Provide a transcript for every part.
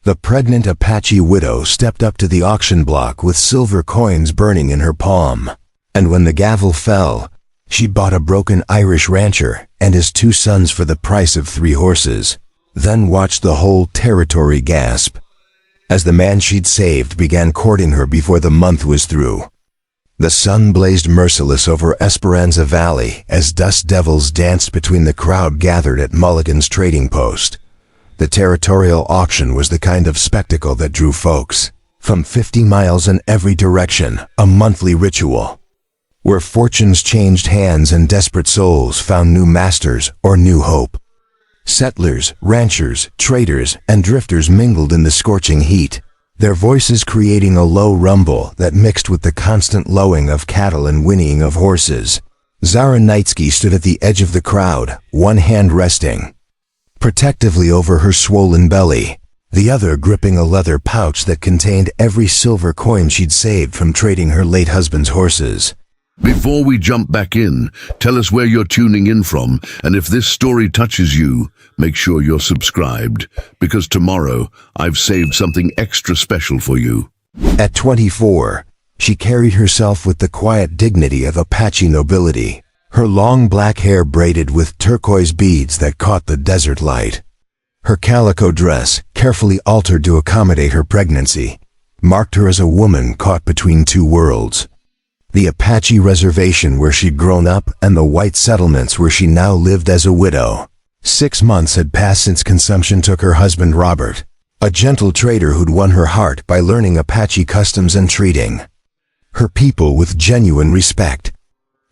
The pregnant Apache widow stepped up to the auction block with silver coins burning in her palm. And when the gavel fell, she bought a broken Irish rancher and his 2 sons for the price of 3 horses, then watched the whole territory gasp as the man she'd saved began courting her before the month was through. The sun blazed merciless over Esperanza Valley as dust devils danced between the crowd gathered at Mulligan's trading post. The territorial auction was the kind of spectacle that drew folks from 50 miles in every direction, a monthly ritual where fortunes changed hands and desperate souls found new masters or new hope. Settlers, ranchers, traders, and drifters mingled in the scorching heat, their voices creating a low rumble that mixed with the constant lowing of cattle and whinnying of horses. Zara Knightsky stood at the edge of the crowd, one hand resting protectively over her swollen belly, the other gripping a leather pouch that contained every silver coin she'd saved from trading her late husband's horses. Before we jump back in, tell us where you're tuning in from, and if this story touches you, make sure you're subscribed, because tomorrow I've saved something extra special for you. At 24, she carried herself with the quiet dignity of Apache nobility, her long black hair braided with turquoise beads that caught the desert light. Her calico dress, carefully altered to accommodate her pregnancy, marked her as a woman caught between 2 worlds. The Apache reservation where she'd grown up and the white settlements where she now lived as a widow. 6 months had passed since consumption took her husband Robert, a gentle trader who'd won her heart by learning Apache customs and treating her people with genuine respect.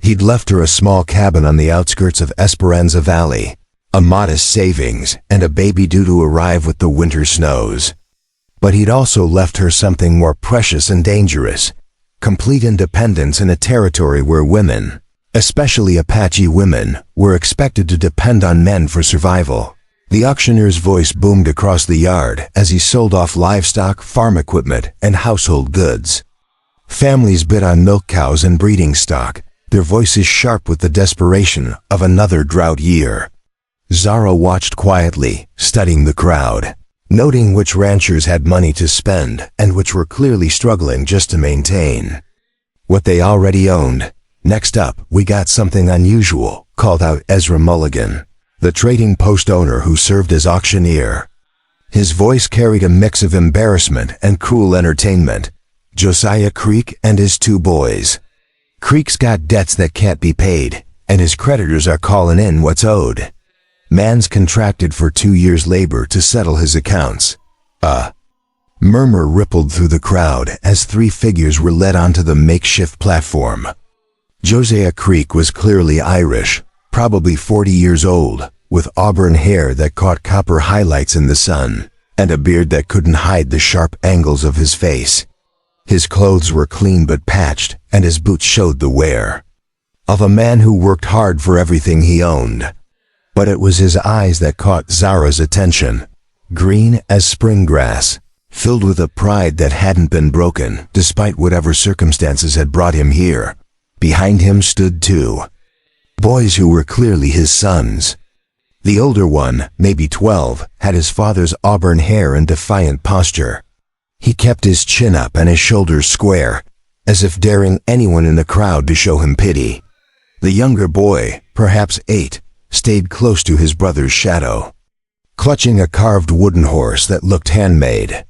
He'd left her a small cabin on the outskirts of Esperanza Valley, a modest savings, and a baby due to arrive with the winter snows. But he'd also left her something more precious and dangerous: complete independence in a territory where women, especially Apache women, were expected to depend on men for survival. The auctioneer's voice boomed across the yard as he sold off livestock, farm equipment, and household goods. Families bid on milk cows and breeding stock, their voices sharp with the desperation of another drought year. Zara watched quietly, studying the crowd, noting which ranchers had money to spend and which were clearly struggling just to maintain what they already owned. "Next up, we got something unusual," called out Ezra Mulligan, the trading post owner who served as auctioneer. His voice carried a mix of embarrassment and cruel entertainment. "Josiah Creek and his 2 boys. Creek's got debts that can't be paid, and his creditors are calling in what's owed. Man's contracted for 2 years' labor to settle his accounts." A murmur rippled through the crowd as 3 figures were led onto the makeshift platform. Josiah Creek was clearly Irish, probably 40 years old, with auburn hair that caught copper highlights in the sun, and a beard that couldn't hide the sharp angles of his face. His clothes were clean but patched, and his boots showed the wear of a man who worked hard for everything he owned. But it was his eyes that caught Zara's attention, green as spring grass, filled with a pride that hadn't been broken despite whatever circumstances had brought him here. Behind him stood 2 boys who were clearly his sons. The older one, maybe 12, had his father's auburn hair and defiant posture. He kept his chin up and his shoulders square, as if daring anyone in the crowd to show him pity. The younger boy, perhaps 8, stayed close to his brother's shadow, clutching a carved wooden horse that looked handmade.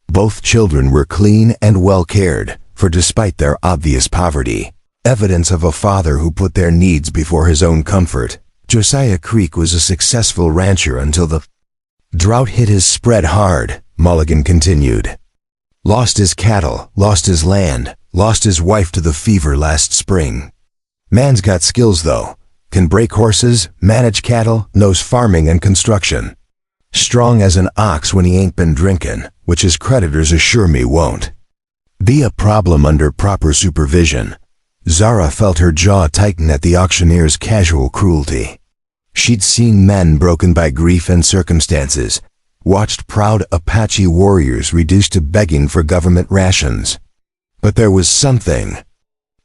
Both children were clean and well cared for despite their obvious poverty, evidence of a father who put their needs before his own comfort. Josiah Creek was a successful rancher until the drought hit his spread hard, Mulligan continued. Lost his cattle, lost his land, lost his wife to the fever last spring. Man's got skills though. Can break horses, manage cattle, knows farming and construction. Strong as an ox when he ain't been drinking, which his creditors assure me won't be a problem under proper supervision. Zara felt her jaw tighten at the auctioneer's casual cruelty. She'd seen men broken by grief and circumstances, watched proud Apache warriors reduced to begging for government rations. But there was something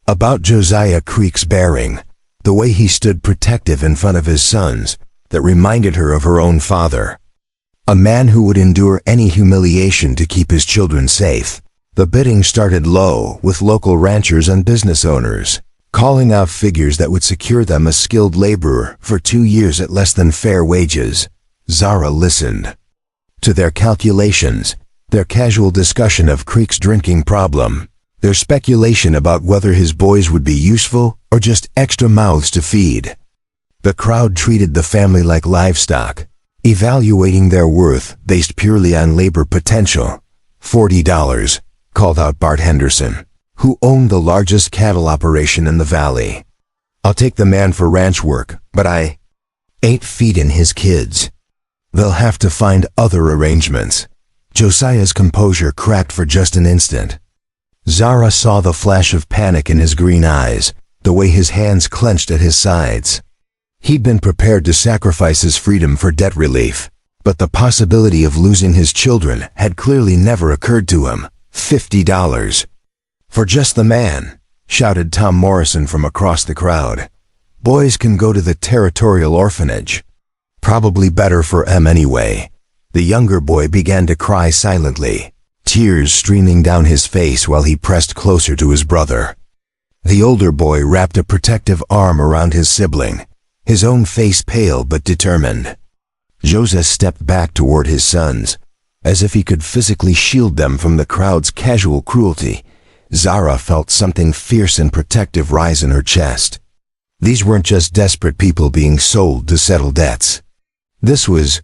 about Josiah Creek's bearing, the way he stood protective in front of his sons, that reminded her of her own father. A man who would endure any humiliation to keep his children safe. The bidding started low, with local ranchers and business owners calling out figures that would secure them a skilled laborer for 2 years at less than fair wages. Zara listened to their calculations, their casual discussion of Creek's drinking problem, their speculation about whether his boys would be useful or just extra mouths to feed. The crowd treated the family like livestock, evaluating their worth based purely on labor potential. $40, called out Bart Henderson, who owned the largest cattle operation in the valley. I'll take the man for ranch work, but I ain't feeding his kids. They'll have to find other arrangements. Josiah's composure cracked for just an instant. Zara saw the flash of panic in his green eyes, the way his hands clenched at his sides. He'd been prepared to sacrifice his freedom for debt relief, but the possibility of losing his children had clearly never occurred to him. $50. For just the man, shouted Tom Morrison from across the crowd. Boys can go to the territorial orphanage. Probably better for 'em anyway. The younger boy began to cry silently, tears streaming down his face while he pressed closer to his brother. The older boy wrapped a protective arm around his sibling, his own face pale but determined. Joseph stepped back toward his sons, as if he could physically shield them from the crowd's casual cruelty. Zara felt something fierce and protective rise in her chest. These weren't just desperate people being sold to settle debts. This was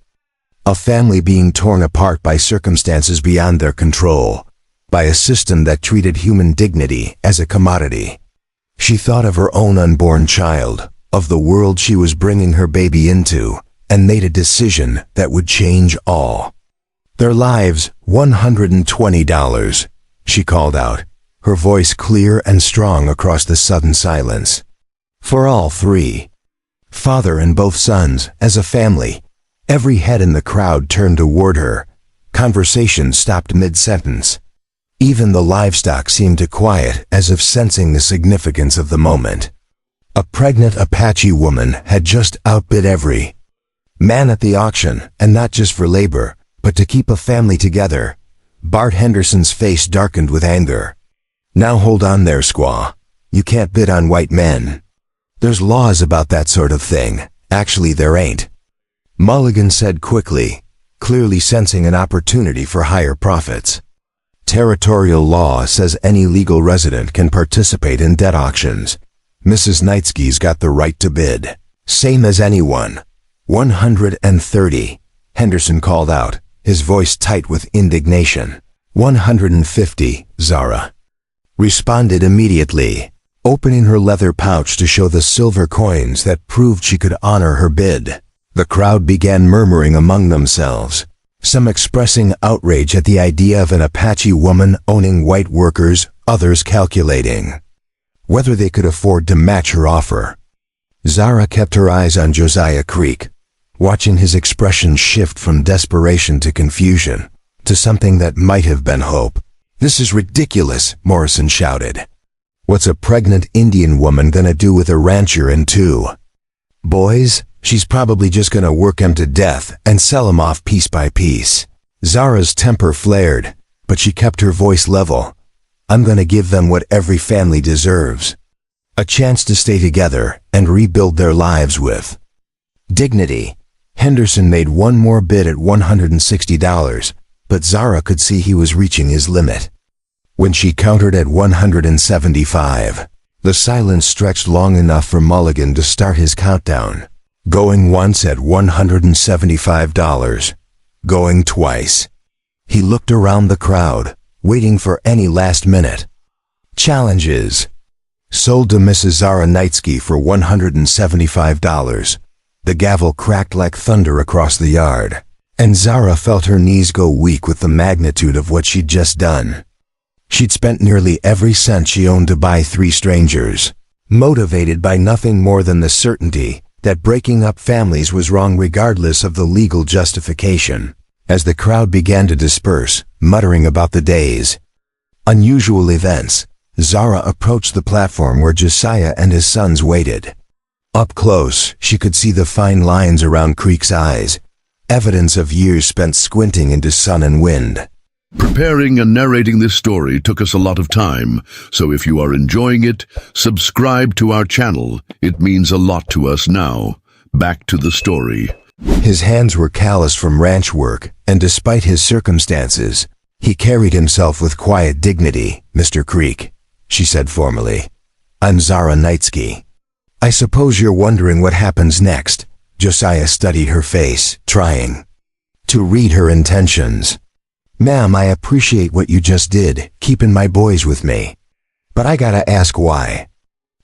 a family being torn apart by circumstances beyond their control, by a system that treated human dignity as a commodity. She thought of her own unborn child, of the world she was bringing her baby into, and made a decision that would change all. Their lives, $120, she called out, her voice clear and strong across the sudden silence. For all three, father and both sons, as a family. Every head in the crowd turned toward her. Conversation stopped mid-sentence. Even the livestock seemed to quiet, as if sensing the significance of the moment. A pregnant Apache woman had just outbid every man at the auction, and not just for labor, but to keep a family together. Bart Henderson's face darkened with anger. Now hold on there, squaw. You can't bid on white men. There's laws about that sort of thing. Actually, there ain't. Mulligan said quickly, clearly sensing an opportunity for higher profits. Territorial law says any legal resident can participate in debt auctions. Mrs. Knightsky's got the right to bid. Same as anyone. 130, Henderson called out, his voice tight with indignation. 150, Zara responded immediately, opening her leather pouch to show the silver coins that proved she could honor her bid. The crowd began murmuring among themselves, some expressing outrage at the idea of an Apache woman owning white workers, others calculating whether they could afford to match her offer. Zara kept her eyes on Josiah Creek, watching his expression shift from desperation to confusion, to something that might have been hope. "This is ridiculous," Morrison shouted. "What's a pregnant Indian woman gonna do with a rancher and 2 boys? She's probably just gonna work 'em to death and sell 'em off piece by piece." Zara's temper flared, but she kept her voice level. "I'm gonna give them what every family deserves. A chance to stay together and rebuild their lives with dignity." Henderson made one more bid at $160, but Zara could see he was reaching his limit. When she countered at $175, the silence stretched long enough for Mulligan to start his countdown. Going once at $175. Going twice. He looked around the crowd, waiting for any last-minute challenges. Sold to Mrs. Zara Knightsky for $175. The gavel cracked like thunder across the yard, and Zara felt her knees go weak with the magnitude of what she'd just done. She'd spent nearly every cent she owned to buy 3 strangers, motivated by nothing more than the certainty that breaking up families was wrong regardless of the legal justification. As the crowd began to disperse, muttering about the day's unusual events, Zara approached the platform where Josiah and his sons waited. Up close, she could see the fine lines around Creek's eyes, evidence of years spent squinting into sun and wind. Preparing and narrating this story took us a lot of time, so if you are enjoying it, subscribe to our channel. It means a lot to us now. Back to the story. His hands were calloused from ranch work, and despite his circumstances, he carried himself with quiet dignity. "Mr. Creek," she said formally. "I'm Zara Knightsky. I suppose you're wondering what happens next." Josiah studied her face, trying to read her intentions. "Ma'am, I appreciate what you just did, keeping my boys with me. But I gotta ask why.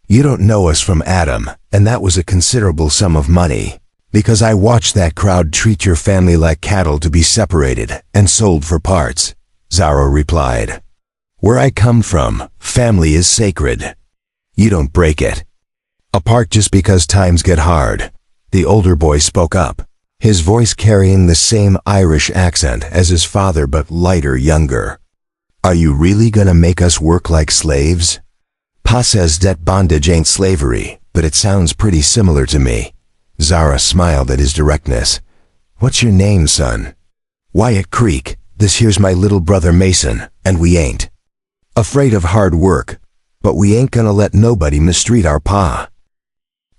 You don't know us from Adam, and that was a considerable sum of money. Because I watched that crowd treat your family like cattle to be separated and sold for parts," Zara replied. "Where I come from, family is sacred. You don't break it apart just because times get hard." The older boy spoke up, his voice carrying the same Irish accent as his father but lighter, younger. "Are you really gonna make us work like slaves? Pa says debt bondage ain't slavery, but it sounds pretty similar to me." Zara smiled at his directness. "What's your name, son?" "Wyatt Creek. This here's my little brother Mason, and we ain't afraid of hard work, but we ain't gonna let nobody mistreat our pa."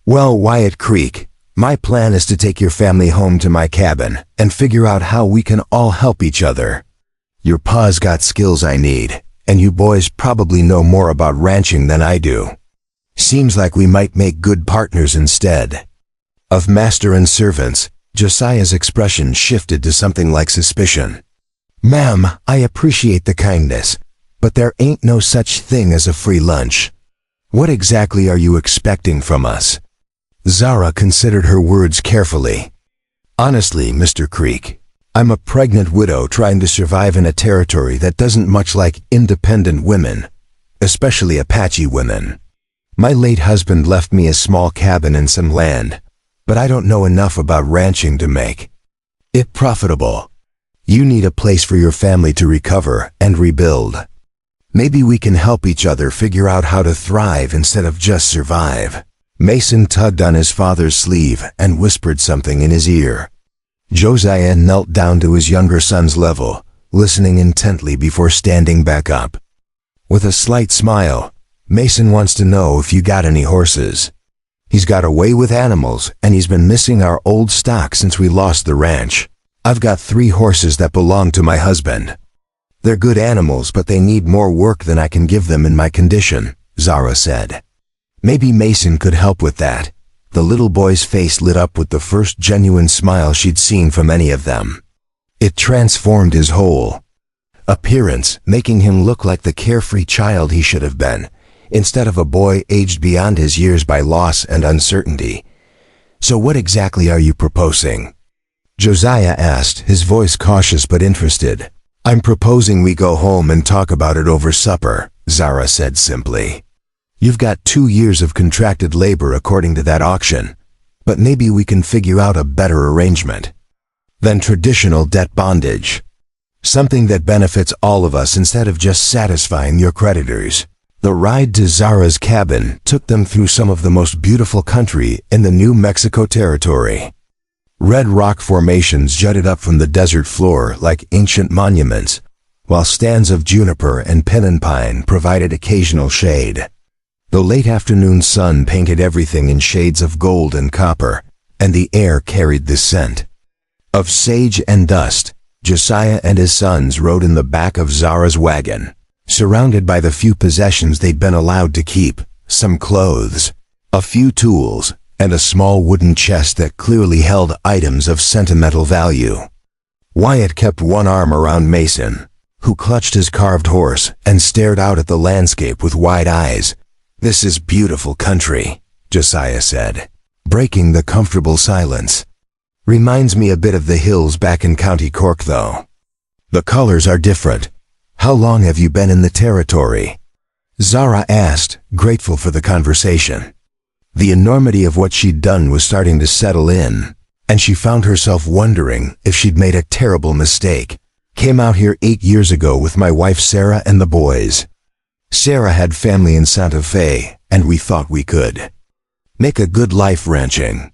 "Well, Wyatt Creek, my plan is to take your family home to my cabin and figure out how we can all help each other. Your pa's got skills I need, and you boys probably know more about ranching than I do. Seems like we might make good partners instead of master and servants." Josiah's expression shifted to something like suspicion. "Ma'am, I appreciate the kindness, but there ain't no such thing as a free lunch. What exactly are you expecting from us?" Zara considered her words carefully. "Honestly, Mr. Creek, I'm a pregnant widow trying to survive in a territory that doesn't much like independent women, especially Apache women. My late husband left me a small cabin and some land, but I don't know enough about ranching to make it profitable. You need a place for your family to recover and rebuild. Maybe we can help each other figure out how to thrive instead of just survive." Mason tugged on his father's sleeve and whispered something in his ear. Josiah knelt down to his younger son's level, listening intently before standing back up. With a slight smile, "Mason wants to know if you got any horses. He's got a way with animals, and he's been missing our old stock since we lost the ranch. I've got 3 horses that belong to my husband. They're good animals, but they need more work than I can give them in my condition," Zara said. Maybe Mason could help with that. The little boy's face lit up with the first genuine smile she'd seen from any of them. It transformed his whole appearance, making him look like the carefree child he should have been, instead of a boy aged beyond his years by loss and uncertainty. "So what exactly are you proposing?" Josiah asked, his voice cautious but interested. "I'm proposing we go home and talk about it over supper," Zara said simply. "You've got 2 years of contracted labor according to that auction, but maybe we can figure out a better arrangement than traditional debt bondage. Something that benefits all of us instead of just satisfying your creditors." The ride to Zara's cabin took them through some of the most beautiful country in the New Mexico territory. Red rock formations jutted up from the desert floor like ancient monuments, while stands of juniper and pinyon pine provided occasional shade. The late afternoon sun painted everything in shades of gold and copper, and the air carried the scent of sage and dust. Josiah and his sons rode in the back of Zara's wagon, surrounded by the few possessions they'd been allowed to keep, some clothes, a few tools, and a small wooden chest that clearly held items of sentimental value. Wyatt kept one arm around Mason, who clutched his carved horse and stared out at the landscape with wide eyes. "This is beautiful country," Josiah said, breaking the comfortable silence. "Reminds me a bit of the hills back in County Cork, though. The colors are different. How long have you been in the territory?" Zara asked, grateful for the conversation. The enormity of what she'd done was starting to settle in, and she found herself wondering if she'd made a terrible mistake. "Came out here 8 years ago with my wife Sarah and the boys. Sarah had family in Santa Fe, and we thought we could make a good life ranching.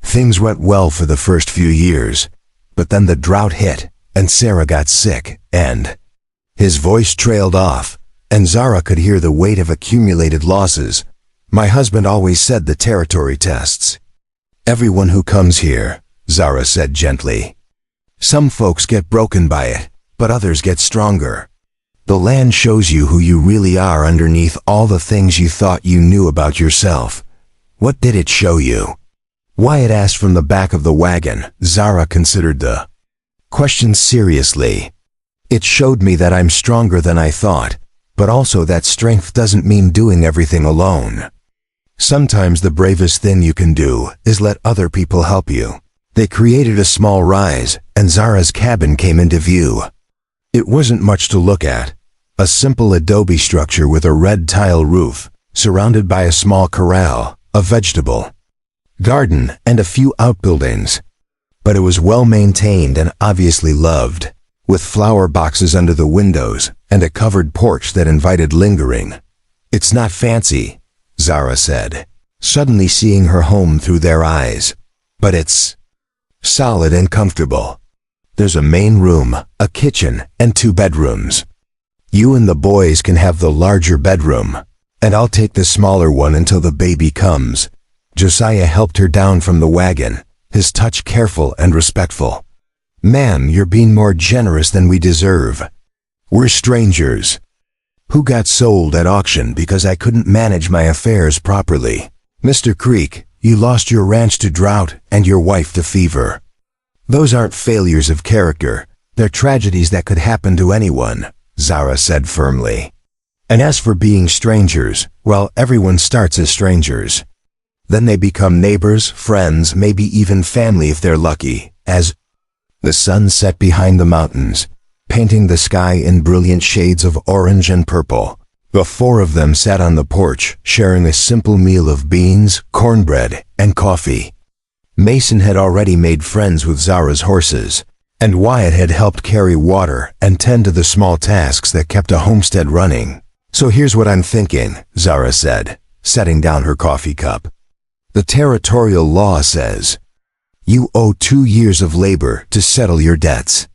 Things went well for the first few years, But then the drought hit, and Sarah got sick, and... His voice trailed off, and Zara could hear the weight of accumulated losses. My husband always said the territory tests. Everyone who comes here, Zara said gently. Some folks get broken by it, but others get stronger. The land shows you who you really are underneath all the things you thought you knew about yourself. What did it show you? Wyatt asked from the back of the wagon. Zara considered the question seriously. It showed me that I'm stronger than I thought, but also that strength doesn't mean doing everything alone. Sometimes the bravest thing you can do is let other people help you. They created a small rise, and Zara's cabin came into view. It wasn't much to look at. A simple adobe structure with a red tile roof, surrounded by a small corral, a vegetable garden, and a few outbuildings. But it was well maintained and obviously loved, with flower boxes under the windows and a covered porch that invited lingering. It's not fancy, Zara said, suddenly seeing her home through their eyes. But it's solid and comfortable. There's a main room, a kitchen, and 2 bedrooms. You and the boys can have the larger bedroom, and I'll take the smaller one until the baby comes. Josiah helped her down from the wagon, his touch careful and respectful. Ma'am, you're being more generous than we deserve. We're strangers. Who got sold at auction because I couldn't manage my affairs properly. Mr. Creek, you lost your ranch to drought and your wife to fever. Those aren't failures of character. They're tragedies that could happen to anyone, Zara said firmly. And as for being strangers, well, everyone starts as strangers. Then they become neighbors, friends, maybe even family if they're lucky. As the sun set behind the mountains, painting the sky in brilliant shades of orange and purple, the 4 of them sat on the porch, sharing a simple meal of beans, cornbread, and coffee. Mason had already made friends with Zara's horses, and Wyatt had helped carry water and tend to the small tasks that kept a homestead running. So here's what I'm thinking, Zara said, setting down her coffee cup. The territorial law says you owe 2 years of labor to settle your debts.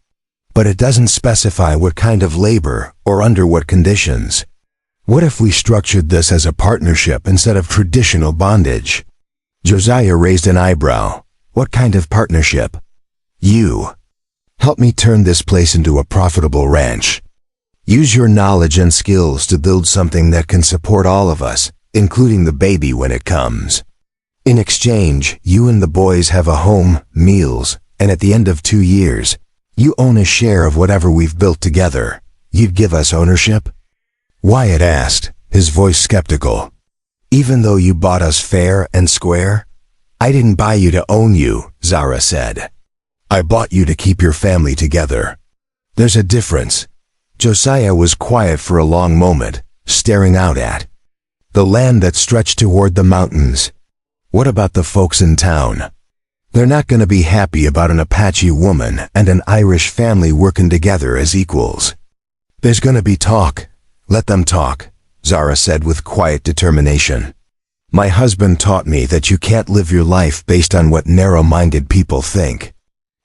But it doesn't specify what kind of labor or under what conditions. What if we structured this as a partnership instead of traditional bondage? Josiah raised an eyebrow. What kind of partnership? You. Help me turn this place into a profitable ranch. Use your knowledge and skills to build something that can support all of us, including the baby when it comes. In exchange, you and the boys have a home, meals, and at the end of 2 years, you own a share of whatever we've built together. You'd give us ownership? Wyatt asked, his voice skeptical. Even though you bought us fair and square? I didn't buy you to own you, Zara said. I bought you to keep your family together. There's a difference. Josiah was quiet for a long moment, staring out at the land that stretched toward the mountains. What about the folks in town? They're not going to be happy about an Apache woman and an Irish family working together as equals. There's going to be talk. Let them talk, Zara said with quiet determination. My husband taught me that you can't live your life based on what narrow-minded people think.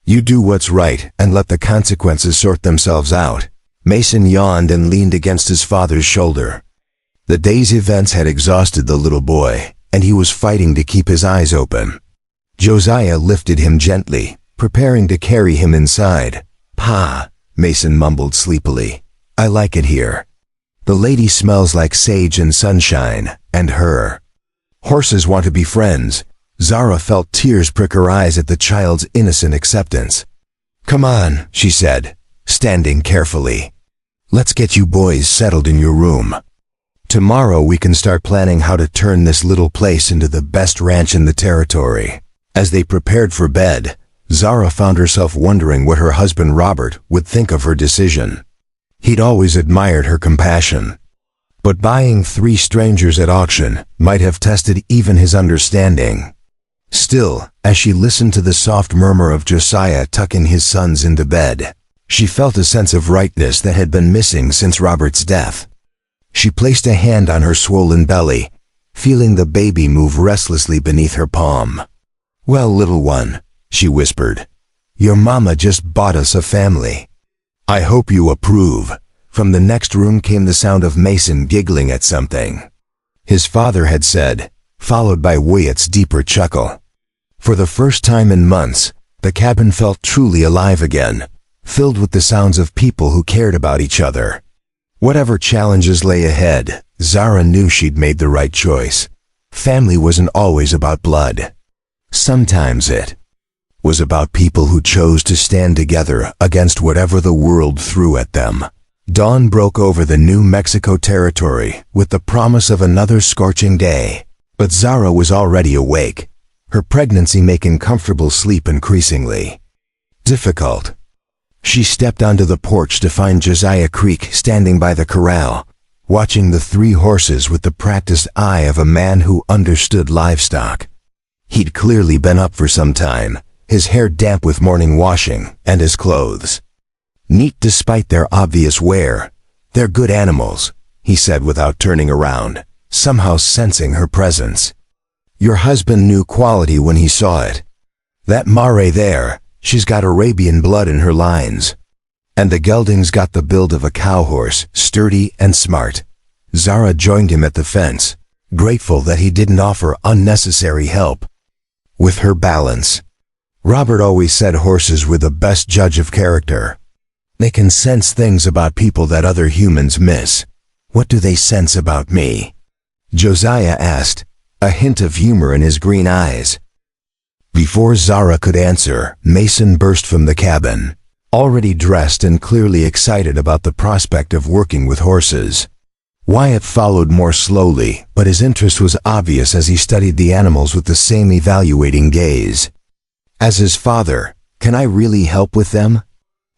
You do what's right and let the consequences sort themselves out. Mason yawned and leaned against his father's shoulder. The day's events had exhausted the little boy, and he was fighting to keep his eyes open. Josiah lifted him gently, preparing to carry him inside. Pa, Mason mumbled sleepily. I like it here. The lady smells like sage and sunshine, and her. Horses want to be friends. Zara felt tears prick her eyes at the child's innocent acceptance. Come on, she said, standing carefully. Let's get you boys settled in your room. Tomorrow we can start planning how to turn this little place into the best ranch in the territory. As they prepared for bed, Zara found herself wondering what her husband Robert would think of her decision. He'd always admired her compassion. But buying 3 strangers at auction might have tested even his understanding. Still, as she listened to the soft murmur of Josiah tucking his sons into bed, she felt a sense of rightness that had been missing since Robert's death. She placed a hand on her swollen belly, feeling the baby move restlessly beneath her palm. Well, little one, she whispered, Your mama just bought us a family. I hope you approve." From the next room came the sound of Mason giggling at something his father had said, followed by Wyatt's deeper chuckle. For the first time in months, the cabin felt truly alive again, filled with the sounds of people who cared about each other. Whatever challenges lay ahead, Zara knew she'd made the right choice. Family wasn't always about blood. Sometimes it was about people who chose to stand together against whatever the world threw at them. Dawn broke over the New Mexico territory with the promise of another scorching day. But Zara was already awake, her pregnancy making comfortable sleep increasingly difficult. She stepped onto the porch to find Josiah Creek standing by the corral, watching the 3 horses with the practiced eye of a man who understood livestock. He'd clearly been up for some time, his hair damp with morning washing, and his clothes neat despite their obvious wear. "They're good animals," he said without turning around, somehow sensing her presence. "Your husband knew quality when he saw it. That mare there, she's got Arabian blood in her lines. And the gelding's got the build of a cow horse, sturdy and smart." Zara joined him at the fence, grateful that he didn't offer unnecessary help with her balance. Robert always said horses were the best judge of character. They can sense things about people that other humans miss. "What do they sense about me?" Josiah asked, a hint of humor in his green eyes. Before Zara could answer, Mason burst from the cabin, already dressed and clearly excited about the prospect of working with horses. Wyatt followed more slowly, but his interest was obvious as he studied the animals with the same evaluating gaze. "As his father, can I really help with them?"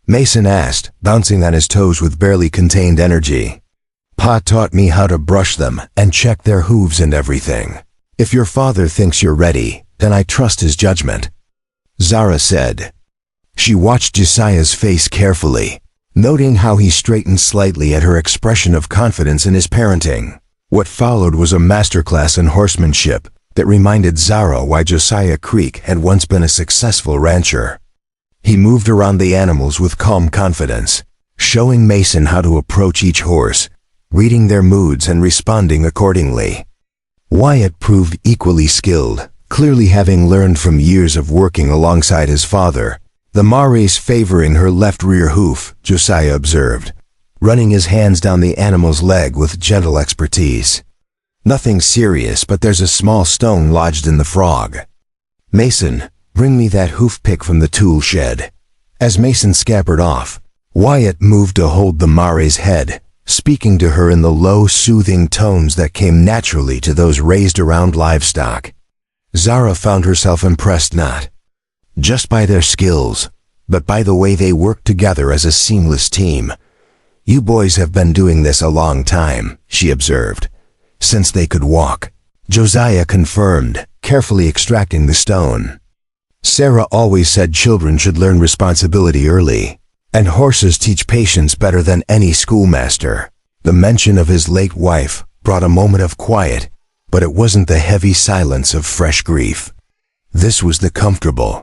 Mason asked, bouncing on his toes with barely contained energy. "Pa taught me how to brush them and check their hooves and everything. If your father thinks you're ready, then I trust his judgment," Zara said. She watched Josiah's face carefully, noting how he straightened slightly at her expression of confidence in his parenting. What followed was a masterclass in horsemanship that reminded Zara why Josiah Creek had once been a successful rancher. He moved around the animals with calm confidence, showing Mason how to approach each horse, reading their moods and responding accordingly. Wyatt proved equally skilled, clearly having learned from years of working alongside his father. The mare's favoring her left rear hoof, Josiah observed, running his hands down the animal's leg with gentle expertise. "Nothing serious, but there's a small stone lodged in the frog. Mason, bring me that hoof pick from the tool shed." As Mason scampered off, Wyatt moved to hold the mare's head, speaking to her in the low, soothing tones that came naturally to those raised around livestock. Zara found herself impressed not just by their skills, but by the way they worked together as a seamless team. "You boys have been doing this a long time," she observed. "Since they could walk," Josiah confirmed, carefully extracting the stone. Sarah always said children should learn responsibility early, and horses teach patience better than any schoolmaster. The mention of his late wife brought a moment of quiet, but it wasn't the heavy silence of fresh grief. This was the comfortable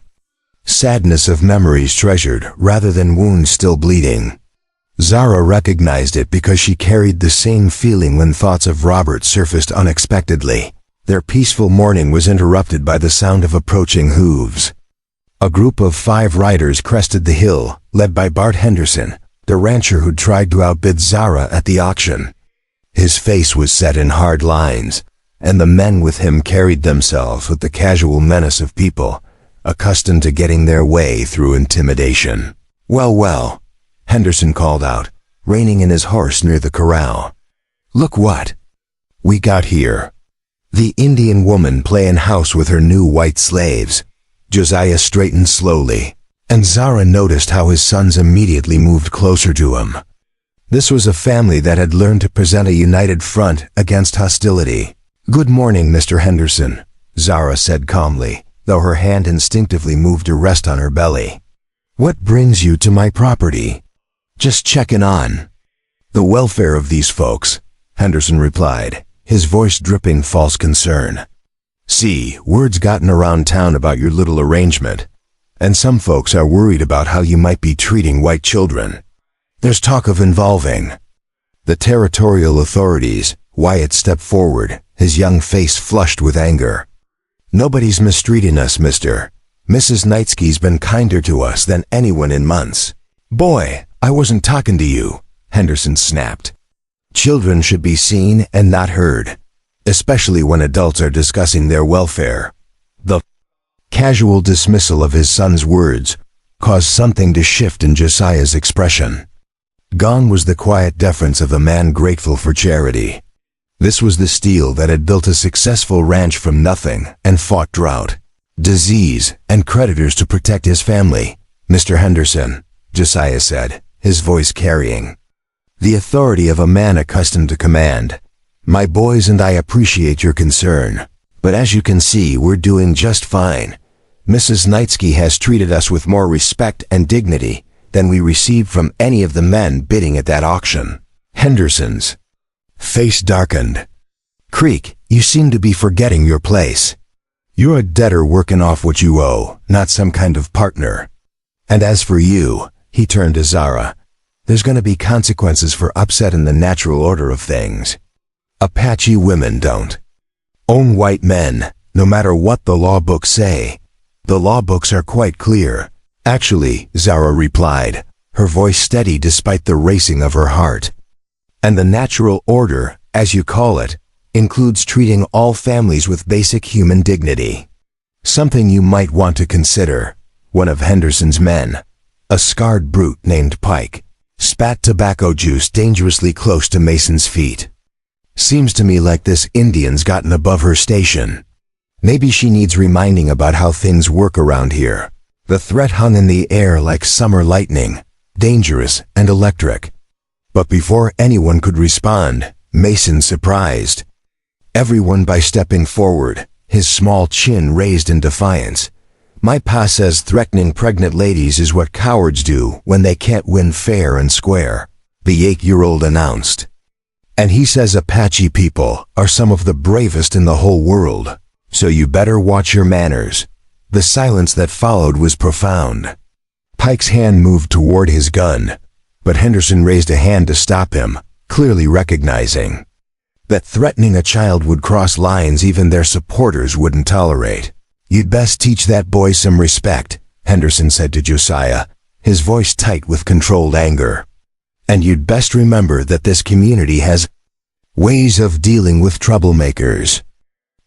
sadness of memories treasured rather than wounds still bleeding. Zara recognized it because she carried the same feeling when thoughts of Robert surfaced unexpectedly. Their peaceful morning was interrupted by the sound of approaching hooves. A group of 5 riders crested the hill, led by Bart Henderson, the rancher who'd tried to outbid Zara at the auction. His face was set in hard lines, and the men with him carried themselves with the casual menace of people accustomed to getting their way through intimidation. "Well, well," Henderson called out, reining in his horse near the corral. "Look what we got here." The Indian woman playing house with her new white slaves. Josiah straightened slowly, and Zara noticed how his sons immediately moved closer to him. This was a family that had learned to present a united front against hostility. "Good morning, Mr. Henderson," Zara said calmly, though her hand instinctively moved to rest on her belly. "What brings you to my property?" "Just checking on the welfare of these folks," Henderson replied, his voice dripping false concern. "See, word's gotten around town about your little arrangement. And some folks are worried about how you might be treating white children. There's talk of involving the territorial authorities. Wyatt stepped forward, his young face flushed with anger. Nobody's mistreating us, mister. Mrs. Knightsky's been kinder to us than anyone in months. Boy, I wasn't talking to you, Henderson snapped. Children should be seen and not heard, especially when adults are discussing their welfare. The casual dismissal of his son's words caused something to shift in Josiah's expression. Gone was the quiet deference of a man grateful for charity. This was the steel that had built a successful ranch from nothing and fought drought, disease, and creditors to protect his family. Mr. Henderson, Josiah said, his voice carrying the authority of a man accustomed to command. My boys and I appreciate your concern, but as you can see, we're doing just fine. Mrs. Knightsky has treated us with more respect and dignity than we received from any of the men bidding at that auction. Henderson's face darkened. Creek, you seem to be forgetting your place. You're a debtor working off what you owe, not some kind of partner. And as for you, he turned to Zara, there's going to be consequences for upsetting the natural order of things. Apache women don't own white men, no matter what the law books say. The law books are quite clear. Actually, Zara replied, her voice steady despite the racing of her heart. And the natural order, as you call it, includes treating all families with basic human dignity. Something you might want to consider. One of Henderson's men, a scarred brute named Pike, spat tobacco juice dangerously close to Mason's feet. Seems to me like this Indian's gotten above her station. Maybe she needs reminding about how things work around here. The threat hung in the air like summer lightning, dangerous and electric. But before anyone could respond, Mason surprised everyone by stepping forward, his small chin raised in defiance. My pa says threatening pregnant ladies is what cowards do when they can't win fair and square, the 8-year-old announced. And he says Apache people are some of the bravest in the whole world, so you better watch your manners. The silence that followed was profound. Pike's hand moved toward his gun, but Henderson raised a hand to stop him, clearly recognizing that threatening a child would cross lines even their supporters wouldn't tolerate. You'd best teach that boy some respect, Henderson said to Josiah, his voice tight with controlled anger. And you'd best remember that this community has ways of dealing with troublemakers.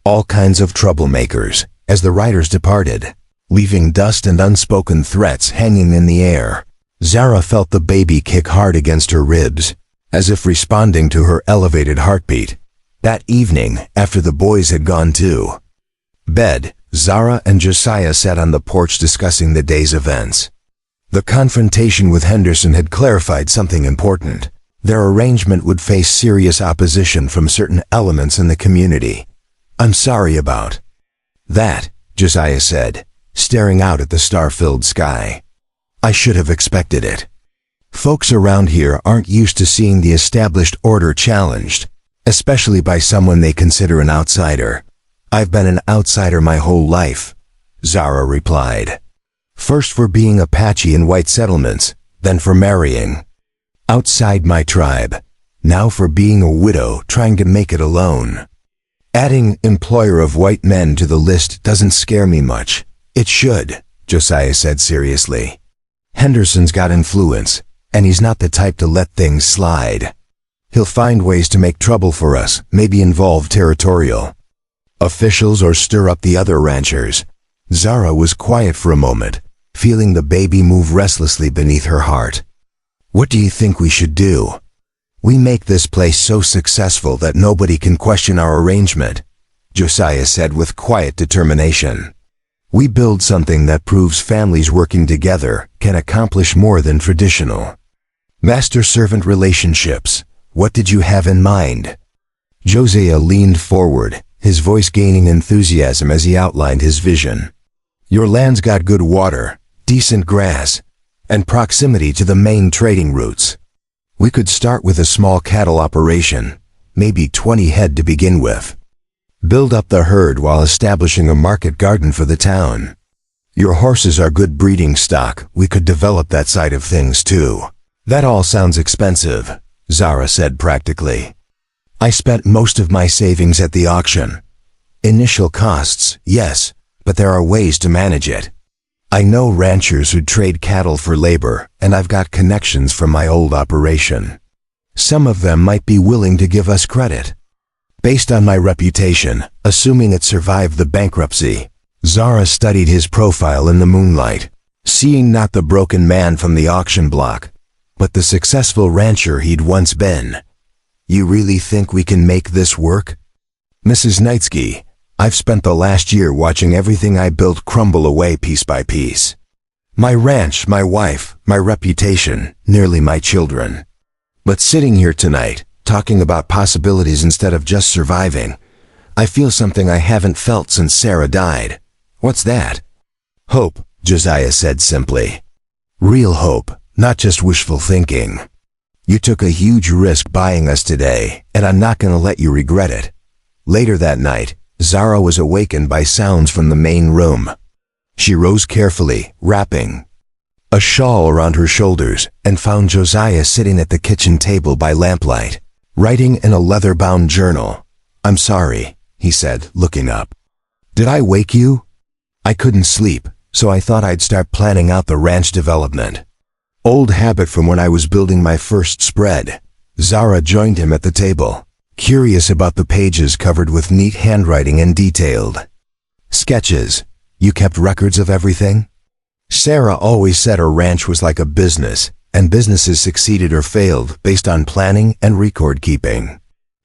All kinds of troublemakers. As the riders departed, leaving dust and unspoken threats hanging in the air, Zara felt the baby kick hard against her ribs, as if responding to her elevated heartbeat. That evening, after the boys had gone to bed, Zara and Josiah sat on the porch discussing the day's events. The confrontation with Henderson had clarified something important. Their arrangement would face serious opposition from certain elements in the community. I'm sorry about that, Josiah said, staring out at the star-filled sky. I should have expected it. Folks around here aren't used to seeing the established order challenged, especially by someone they consider an outsider. I've been an outsider my whole life, Zara replied. First for being Apache in white settlements, then for marrying outside my tribe, now for being a widow trying to make it alone. Adding employer of white men to the list doesn't scare me much. It should, Josiah said seriously. Henderson's got influence, and he's not the type to let things slide. He'll find ways to make trouble for us, maybe involve territorial officials or stir up the other ranchers. Zara was quiet for a moment, feeling the baby move restlessly beneath her heart. What do you think we should do? We make this place so successful that nobody can question our arrangement, Josiah said with quiet determination. We build something that proves families working together can accomplish more than traditional master-servant relationships. What did you have in mind? Josiah leaned forward, his voice gaining enthusiasm as he outlined his vision. Your land's got good water, decent grass, and proximity to the main trading routes. We could start with a small cattle operation, maybe 20 head to begin with. Build up the herd while establishing a market garden for the town. Your horses are good breeding stock. We could develop that side of things too. That all sounds expensive, Zara said practically. I spent most of my savings at the auction. Initial costs, yes, but there are ways to manage it. I know ranchers who trade cattle for labor, and I've got connections from my old operation. Some of them might be willing to give us credit. Based on my reputation, assuming it survived the bankruptcy, Zara studied his profile in the moonlight, seeing not the broken man from the auction block, but the successful rancher he'd once been. You really think we can make this work? Mrs. Knightsky, I've spent the last year watching everything I built crumble away piece by piece. My ranch, my wife, my reputation, nearly my children. But sitting here tonight, talking about possibilities instead of just surviving, I feel something I haven't felt since Sarah died. What's that? Hope, Josiah said simply. Real hope, not just wishful thinking. You took a huge risk buying us today, and I'm not going to let you regret it. Later that night, Zara was awakened by sounds from the main room. She rose carefully, wrapping a shawl around her shoulders, and found Josiah sitting at the kitchen table by lamplight, writing in a leather-bound journal. I'm sorry, he said, looking up. Did I wake you? I couldn't sleep, so I thought I'd start planning out the ranch development. Old habit from when I was building my first spread. Zara joined him at the table, curious about the pages covered with neat handwriting and detailed sketches. You kept records of everything? Sarah always said her ranch was like a business, and businesses succeeded or failed based on planning and record keeping.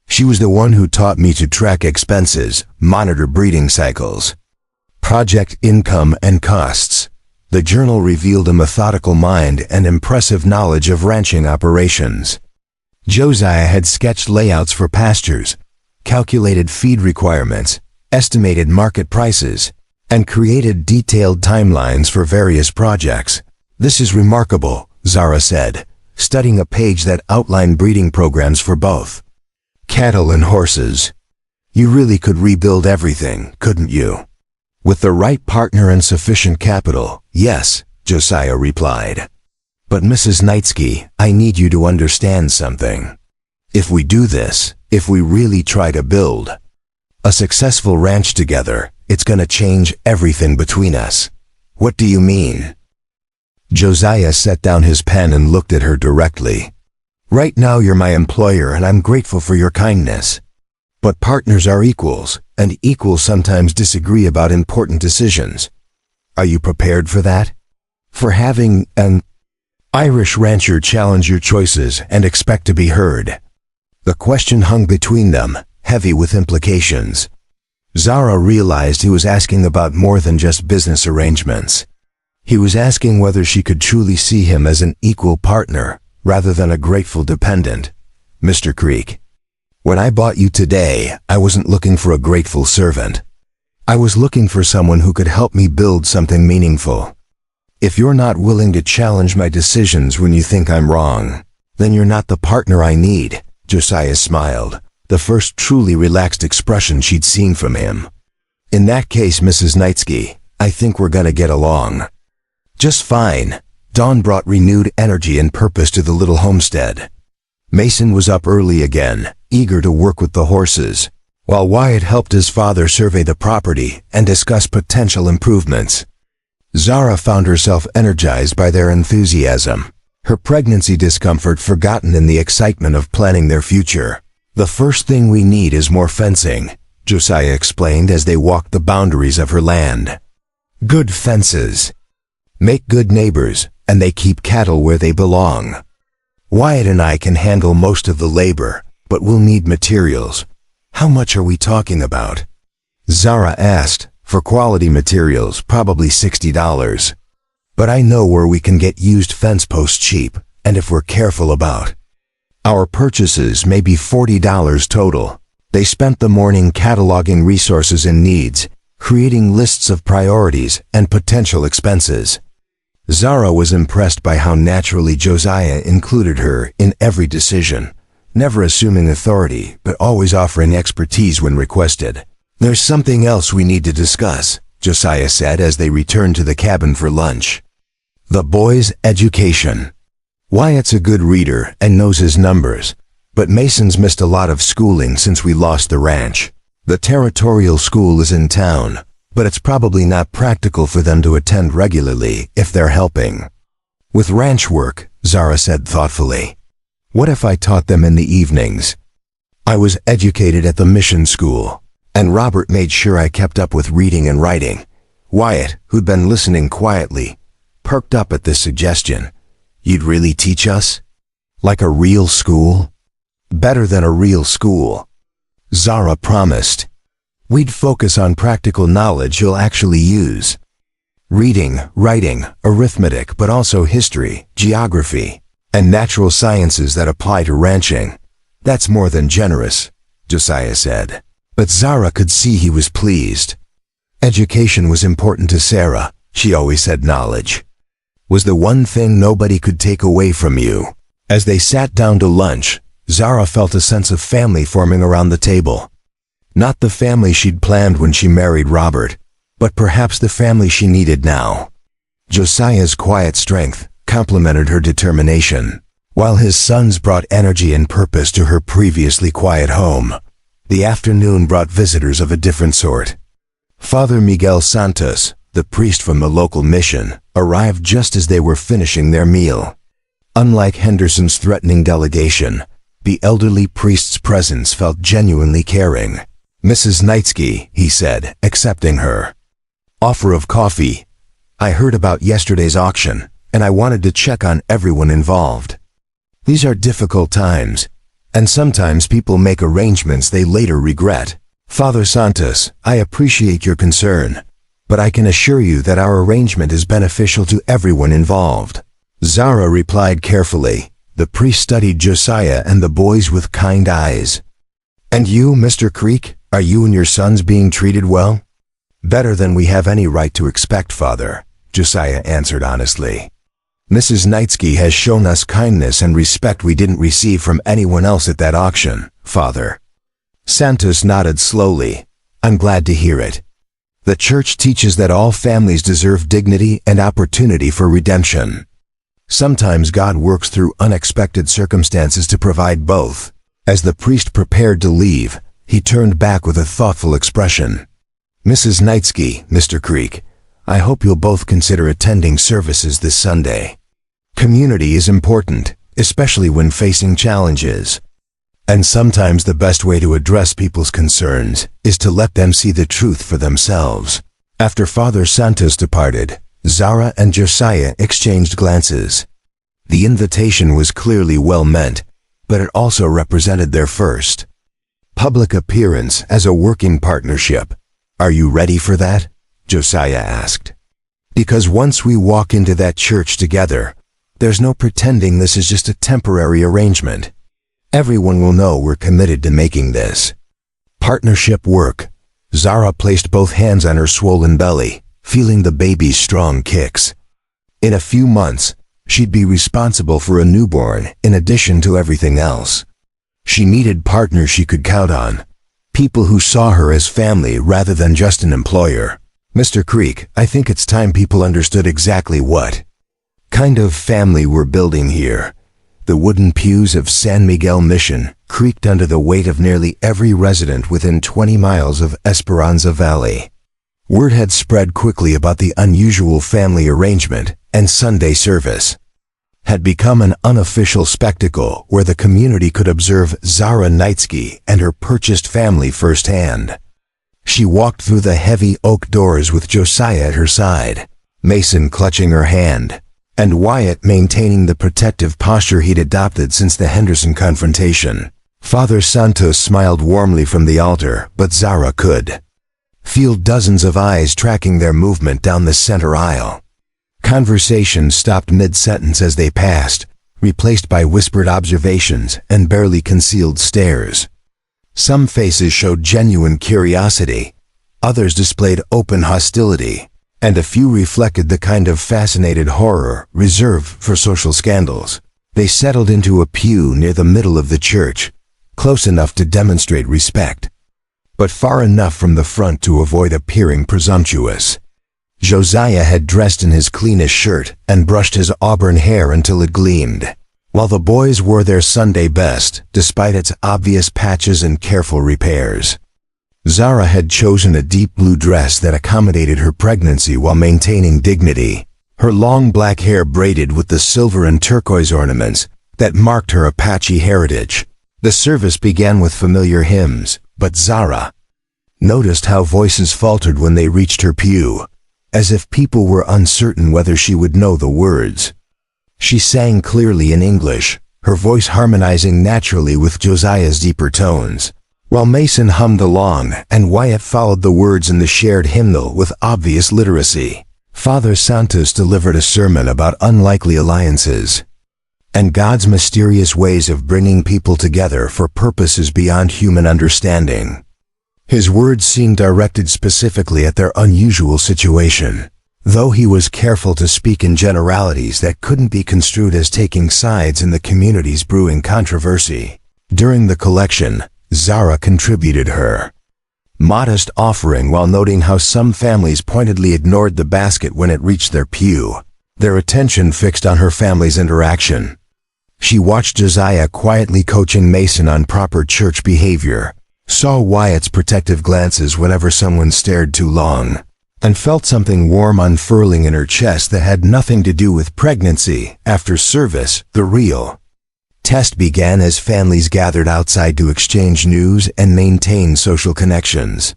She was the one who taught me to track expenses, monitor breeding cycles, project income and costs. The journal revealed a methodical mind and impressive knowledge of ranching operations. Josiah had sketched layouts for pastures, calculated feed requirements, estimated market prices, and created detailed timelines for various projects. This is remarkable, Zara said, studying a page that outlined breeding programs for both cattle and horses. You really could rebuild everything, couldn't you? With the right partner and sufficient capital, yes, Josiah replied. But Mrs. Knightsky, I need you to understand something. If we do this, if we really try to build a successful ranch together, it's gonna change everything between us. What do you mean? Josiah set down his pen and looked at her directly. Right now you're my employer and I'm grateful for your kindness. But partners are equals, and equals sometimes disagree about important decisions. Are you prepared for that? For having an Irish rancher challenge your choices and expect to be heard? The question hung between them, heavy with implications. Zara realized he was asking about more than just business arrangements. He was asking whether she could truly see him as an equal partner, rather than a grateful dependent. Mr. Creek, when I bought you today, I wasn't looking for a grateful servant. I was looking for someone who could help me build something meaningful. If you're not willing to challenge my decisions when you think I'm wrong, then you're not the partner I need, Josiah smiled, the first truly relaxed expression she'd seen from him. In that case, Mrs. Knightsky, I think we're gonna get along just fine. Dawn brought renewed energy and purpose to the little homestead. Mason was up early again, eager to work with the horses, while Wyatt helped his father survey the property and discuss potential improvements. Zara found herself energized by their enthusiasm, her pregnancy discomfort forgotten in the excitement of planning their future. The first thing we need is more fencing, Josiah explained as they walked the boundaries of her land. Good fences make good neighbors, and they keep cattle where they belong. Wyatt and I can handle most of the labor, but we'll need materials. How much are we talking about? Zara asked. For quality materials, probably $60. But I know where we can get used fence posts cheap, and if we're careful about our purchases, maybe $40 total. They spent the morning cataloging resources and needs, creating lists of priorities and potential expenses. Zara was impressed by how naturally Josiah included her in every decision, never assuming authority, but always offering expertise when requested. There's something else we need to discuss, Josiah said as they returned to the cabin for lunch. The boy's education. Wyatt's a good reader and knows his numbers, but Mason's missed a lot of schooling since we lost the ranch. The territorial school is in town, but it's probably not practical for them to attend regularly if they're helping with ranch work, Zara said thoughtfully. What if I taught them in the evenings? I was educated at the mission school, and Robert made sure I kept up with reading and writing. Wyatt, who'd been listening quietly, perked up at this suggestion. You'd really teach us? Like a real school? Better than a real school, Zara promised. We'd focus on practical knowledge you'll actually use. Reading, writing, arithmetic, but also history, geography, and natural sciences that apply to ranching. That's more than generous, Josiah said. But Zara could see he was pleased. Education was important to Sarah. She always said knowledge was the one thing nobody could take away from you. As they sat down to lunch, Zara felt a sense of family forming around the table. Not the family she'd planned when she married Robert, but perhaps the family she needed now. Josiah's quiet strength complemented her determination, while his sons brought energy and purpose to her previously quiet home. The afternoon brought visitors of a different sort. Father Miguel Santos, the priest from the local mission, arrived just as they were finishing their meal. Unlike Henderson's threatening delegation, the elderly priest's presence felt genuinely caring. Mrs. Knightsky, he said, accepting her offer of coffee. I heard about yesterday's auction, and I wanted to check on everyone involved. These are difficult times, and sometimes people make arrangements they later regret. Father Santos, I appreciate your concern, but I can assure you that our arrangement is beneficial to everyone involved. Zara replied carefully. The priest studied Josiah and the boys with kind eyes. And you, Mr. Creek, are you and your sons being treated well? Better than we have any right to expect, Father, Josiah answered honestly. Mrs. Knightsky has shown us kindness and respect we didn't receive from anyone else at that auction, Father. Santos nodded slowly. I'm glad to hear it. The church teaches that all families deserve dignity and opportunity for redemption. Sometimes God works through unexpected circumstances to provide both. As the priest prepared to leave, he turned back with a thoughtful expression. Mrs. Knightsky, Mr. Creek, I hope you'll both consider attending services this Sunday. Community is important, especially when facing challenges. And sometimes the best way to address people's concerns is to let them see the truth for themselves. After Father Santos departed, Zara and Josiah exchanged glances. The invitation was clearly well meant, but it also represented their first public appearance as a working partnership. Are you ready for that? Josiah asked. Because once we walk into that church together, there's no pretending this is just a temporary arrangement. Everyone will know we're committed to making this partnership work. Zara placed both hands on her swollen belly, feeling the baby's strong kicks. In a few months, she'd be responsible for a newborn in addition to everything else. She needed partners she could count on, people who saw her as family rather than just an employer. Mr. Creek, I think it's time people understood exactly what kind of family we're building here. The wooden pews of San Miguel Mission creaked under the weight of nearly every resident within 20 miles of Esperanza Valley. Word had spread quickly about the unusual family arrangement, and Sunday service had become an unofficial spectacle where the community could observe Zara Knightsky and her purchased family firsthand. She walked through the heavy oak doors with Josiah at her side, Mason clutching her hand, and Wyatt maintaining the protective posture he'd adopted since the Henderson confrontation. Father Santos smiled warmly from the altar, but Zara could feel dozens of eyes tracking their movement down the center aisle. Conversation stopped mid-sentence as they passed, replaced by whispered observations and barely concealed stares. Some faces showed genuine curiosity, others displayed open hostility, and a few reflected the kind of fascinated horror reserved for social scandals. They settled into a pew near the middle of the church, close enough to demonstrate respect, but far enough from the front to avoid appearing presumptuous. Josiah had dressed in his cleanest shirt and brushed his auburn hair until it gleamed, while the boys wore their Sunday best, despite its obvious patches and careful repairs. Zara had chosen a deep blue dress that accommodated her pregnancy while maintaining dignity, her long black hair braided with the silver and turquoise ornaments that marked her Apache heritage. The service began with familiar hymns, but Zara noticed how voices faltered when they reached her pew, as if people were uncertain whether she would know the words. She sang clearly in English, her voice harmonizing naturally with Josiah's deeper tones, while Mason hummed along and Wyatt followed the words in the shared hymnal with obvious literacy. Father Santos delivered a sermon about unlikely alliances and God's mysterious ways of bringing people together for purposes beyond human understanding. His words seemed directed specifically at their unusual situation, though he was careful to speak in generalities that couldn't be construed as taking sides in the community's brewing controversy. During the collection, Zara contributed her modest offering while noting how some families pointedly ignored the basket when it reached their pew, their attention fixed on her family's interaction. She watched Josiah quietly coaching Mason on proper church behavior, saw Wyatt's protective glances whenever someone stared too long, and felt something warm unfurling in her chest that had nothing to do with pregnancy. After service, the real test began as families gathered outside to exchange news and maintain social connections.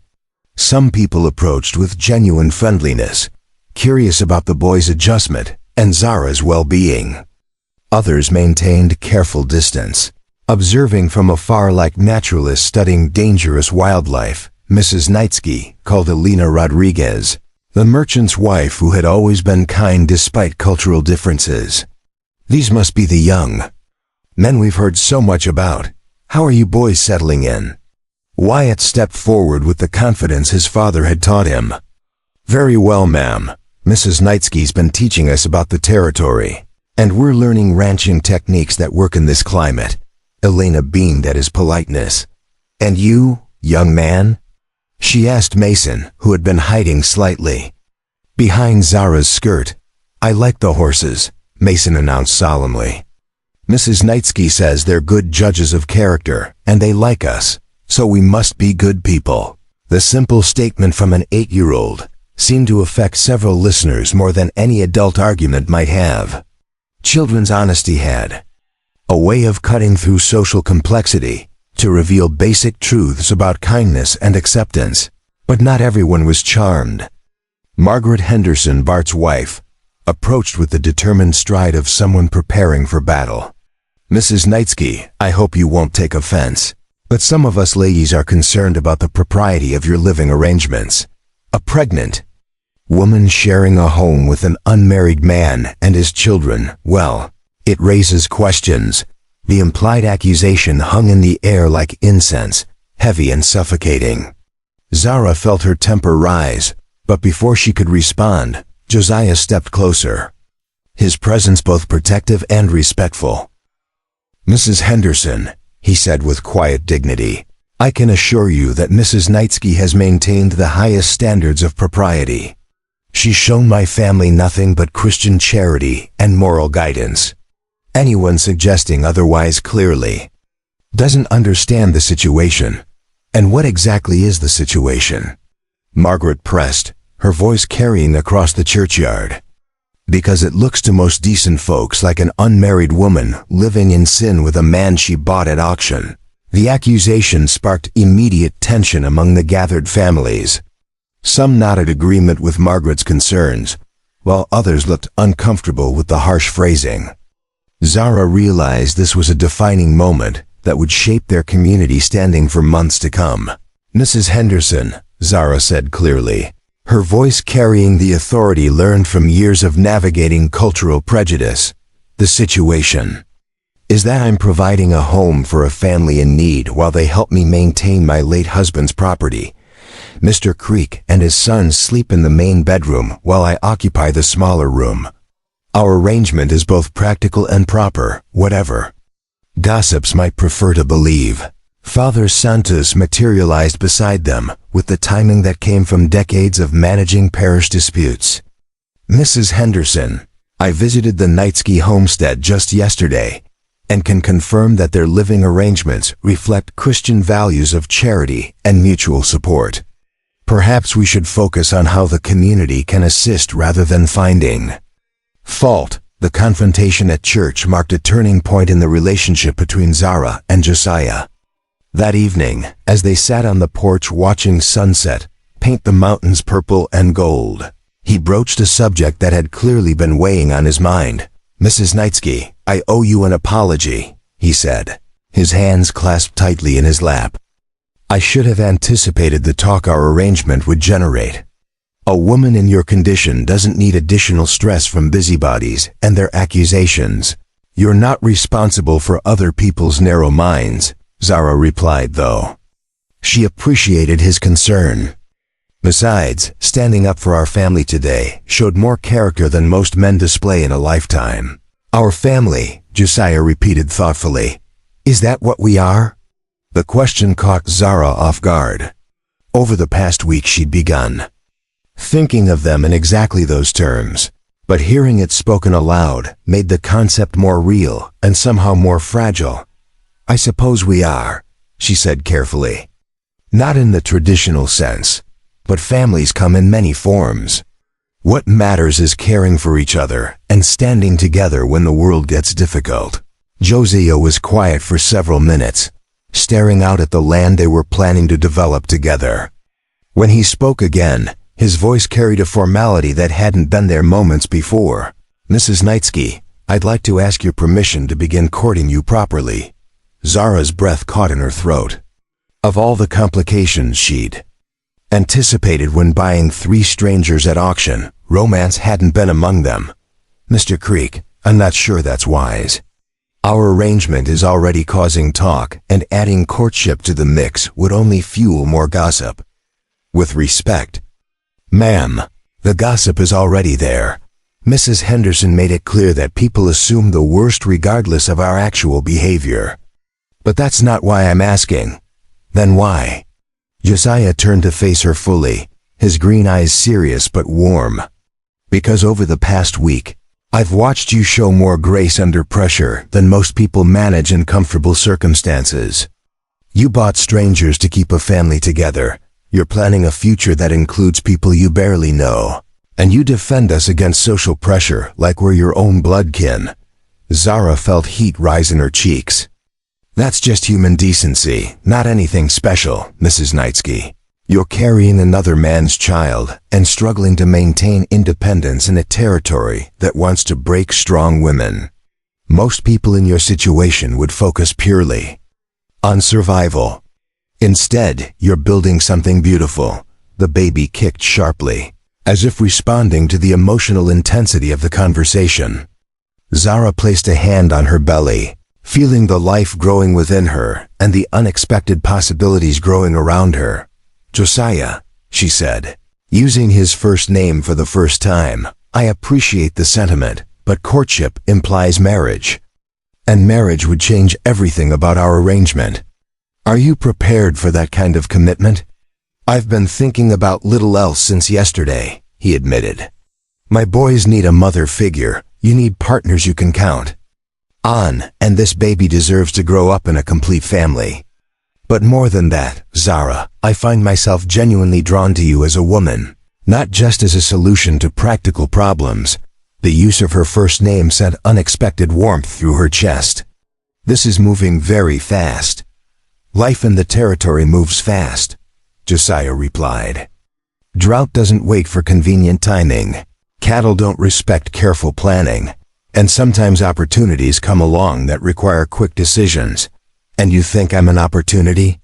Some people approached with genuine friendliness, curious about the boys' adjustment and Zara's well-being. Others maintained careful distance, observing from afar like naturalists studying dangerous wildlife. Mrs. Knightsky called Elena Rodriguez, the merchant's wife who had always been kind despite cultural differences. These must be the young men we've heard so much about. How are you boys settling in? Wyatt stepped forward with the confidence his father had taught him. Very well, ma'am. Mrs. Knightsky's been teaching us about the territory, and we're learning ranching techniques that work in this climate. Elena beamed at his politeness. And you, young man? She asked Mason, who had been hiding slightly behind Zara's skirt. I like the horses, Mason announced solemnly. Mrs. Knightsky says they're good judges of character, and they like us, so we must be good people. The simple statement from an 8-year-old seemed to affect several listeners more than any adult argument might have. Children's honesty had a way of cutting through social complexity to reveal basic truths about kindness and acceptance, but not everyone was charmed. Margaret Henderson, Bart's wife, approached with the determined stride of someone preparing for battle. Mrs. Knightsky, I hope you won't take offense, but some of us ladies are concerned about the propriety of your living arrangements. A pregnant woman sharing a home with an unmarried man and his children, well, it raises questions. The implied accusation hung in the air like incense, heavy and suffocating. Zara felt her temper rise, but before she could respond, Josiah stepped closer, his presence both protective and respectful. Mrs. Henderson, he said with quiet dignity, I can assure you that Mrs. Knightsky has maintained the highest standards of propriety. She's shown my family nothing but Christian charity and moral guidance. Anyone suggesting otherwise clearly doesn't understand the situation. And what exactly is the situation? Margaret pressed, her voice carrying across the churchyard. Because it looks to most decent folks like an unmarried woman living in sin with a man she bought at auction. The accusation sparked immediate tension among the gathered families. Some nodded agreement with Margaret's concerns, while others looked uncomfortable with the harsh phrasing. Zara realized this was a defining moment that would shape their community standing for months to come. Mrs. Henderson, Zara said clearly, her voice carrying the authority learned from years of navigating cultural prejudice. The situation is that I'm providing a home for a family in need while they help me maintain my late husband's property. Mr. Creek and his sons sleep in the main bedroom while I occupy the smaller room. Our arrangement is both practical and proper, whatever gossips might prefer to believe. Father Santos materialized beside them with the timing that came from decades of managing parish disputes. Mrs. Henderson, I visited the Knightsky homestead just yesterday and can confirm that their living arrangements reflect Christian values of charity and mutual support. Perhaps we should focus on how the community can assist rather than finding fault. The confrontation at church marked a turning point in the relationship between Zara and Josiah. That evening, as they sat on the porch watching sunset paint the mountains purple and gold, he broached a subject that had clearly been weighing on his mind. "Mrs. Knightsky, I owe you an apology," he said, his hands clasped tightly in his lap. "I should have anticipated the talk our arrangement would generate. A woman in your condition doesn't need additional stress from busybodies and their accusations. You're not responsible for other people's narrow minds," Zara replied, though. She appreciated his concern. "Besides, standing up for our family today showed more character than most men display in a lifetime." "Our family," Josiah repeated thoughtfully. "Is that what we are?" The question caught Zara off guard. Over the past week she'd begun thinking of them in exactly those terms, but hearing it spoken aloud made the concept more real and somehow more fragile. "I suppose we are," she said carefully. "Not in the traditional sense, but families come in many forms. What matters is caring for each other and standing together when the world gets difficult." Josiah was quiet for several minutes, staring out at the land they were planning to develop together. When he spoke again, his voice carried a formality that hadn't been there moments before. "Mrs. Knightsky, I'd like to ask your permission to begin courting you properly." Zara's breath caught in her throat. Of all the complications she'd anticipated when buying 3 strangers at auction, romance hadn't been among them. "Mr. Creek, I'm not sure that's wise. Our arrangement is already causing talk, and adding courtship to the mix would only fuel more gossip." "With respect, ma'am, the gossip is already there." Mrs. Henderson made it clear that people assume the worst regardless of our actual behavior. "But that's not why I'm asking." "Then why?" Josiah turned to face her fully, his green eyes serious but warm. "Because over the past week, I've watched you show more grace under pressure than most people manage in comfortable circumstances. You bought strangers to keep a family together. You're planning a future that includes people you barely know. And you defend us against social pressure like we're your own bloodkin." Zara felt heat rise in her cheeks. "That's just human decency, not anything special, Mrs. Knightsky. You're carrying another man's child and struggling to maintain independence in a territory that wants to break strong women. Most people in your situation would focus purely on survival. Instead, you're building something beautiful." The baby kicked sharply, as if responding to the emotional intensity of the conversation. Zara placed a hand on her belly, feeling the life growing within her and the unexpected possibilities growing around her. "Josiah," she said, using his first name for the first time, "I appreciate the sentiment, but courtship implies marriage. And marriage would change everything about our arrangement. Are you prepared for that kind of commitment?" "I've been thinking about little else since yesterday," he admitted. "My boys need a mother figure. You need partners you can count on, and this baby deserves to grow up in a complete family. But more than that, Zara, I find myself genuinely drawn to you as a woman, not just as a solution to practical problems." The use of her first name sent unexpected warmth through her chest. "This is moving very fast." "Life in the territory moves fast," Josiah replied. "Drought doesn't wait for convenient timing. Cattle don't respect careful planning. And sometimes opportunities come along that require quick decisions. And you think I'm an opportunity?"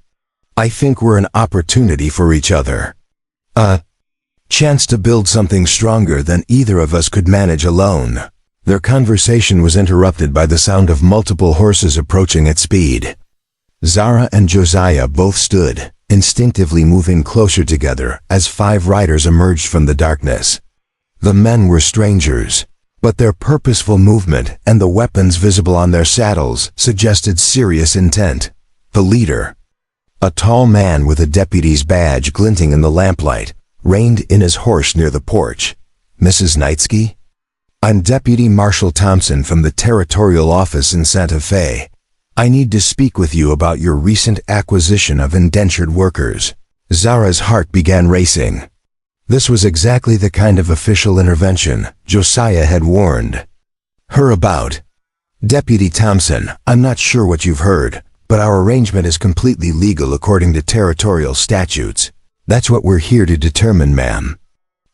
"I think we're an opportunity for each other. A chance to build something stronger than either of us could manage alone." Their conversation was interrupted by the sound of multiple horses approaching at speed. Zara and Josiah both stood, instinctively moving closer together as 5 riders emerged from the darkness. The men were strangers, but their purposeful movement and the weapons visible on their saddles suggested serious intent. The leader, A tall man with a deputy's badge glinting in the lamplight reined in his horse near the porch. "Mrs. Knightsky?" "I'm Deputy Marshal Thompson from the Territorial Office in Santa Fe. I need to speak with you about your recent acquisition of indentured workers." Zara's heart began racing. This was exactly the kind of official intervention Josiah had warned her about. "Deputy Thompson, I'm not sure what you've heard, but our arrangement is completely legal according to territorial statutes. That's what we're here to determine, ma'am.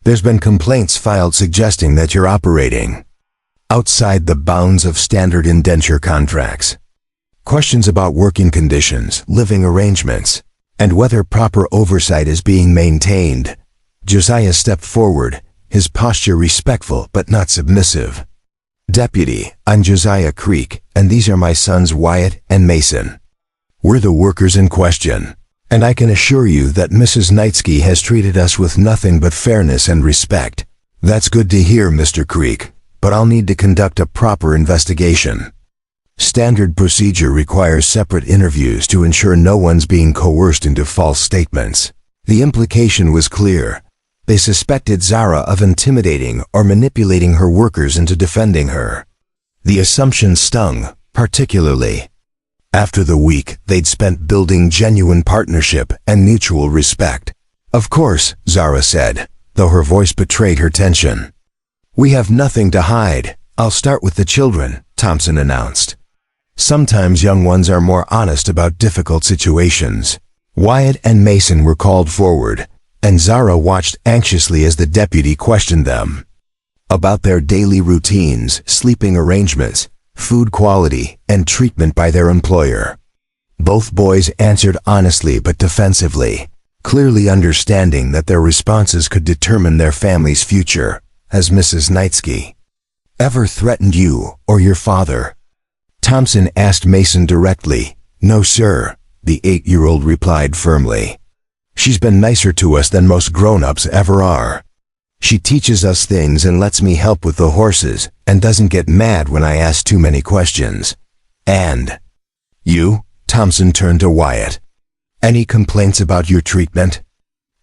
There's been complaints filed suggesting that you're operating outside the bounds of standard indenture contracts. Questions about working conditions, living arrangements, and whether proper oversight is being maintained." Josiah stepped forward, his posture respectful but not submissive. "Deputy, I'm Josiah Creek, and these are my sons Wyatt and Mason. We're the workers in question, and I can assure you that Mrs. Knightsky has treated us with nothing but fairness and respect." "That's good to hear, Mr. Creek, but I'll need to conduct a proper investigation. Standard procedure requires separate interviews to ensure no one's being coerced into false statements." The implication was clear. They suspected Zara of intimidating or manipulating her workers into defending her. The assumption stung, particularly after the week they'd spent building genuine partnership and mutual respect. "Of course," Zara said, though her voice betrayed her tension. "We have nothing to hide. I'll start with the children," Thompson announced. "Sometimes young ones are more honest about difficult situations." Wyatt and Mason were called forward, and Zara watched anxiously as the deputy questioned them about their daily routines, sleeping arrangements, food quality, and treatment by their employer. Both boys answered honestly but defensively, clearly understanding that their responses could determine their family's future. "Has Mrs. Knightsky ever threatened you or your father?" Thompson asked Mason directly. "No, sir," the 8-year-old replied firmly. "She's been nicer to us than most grown-ups ever are. She teaches us things and lets me help with the horses and doesn't get mad when I ask too many questions." "And you?" Thompson turned to Wyatt. "Any complaints about your treatment?"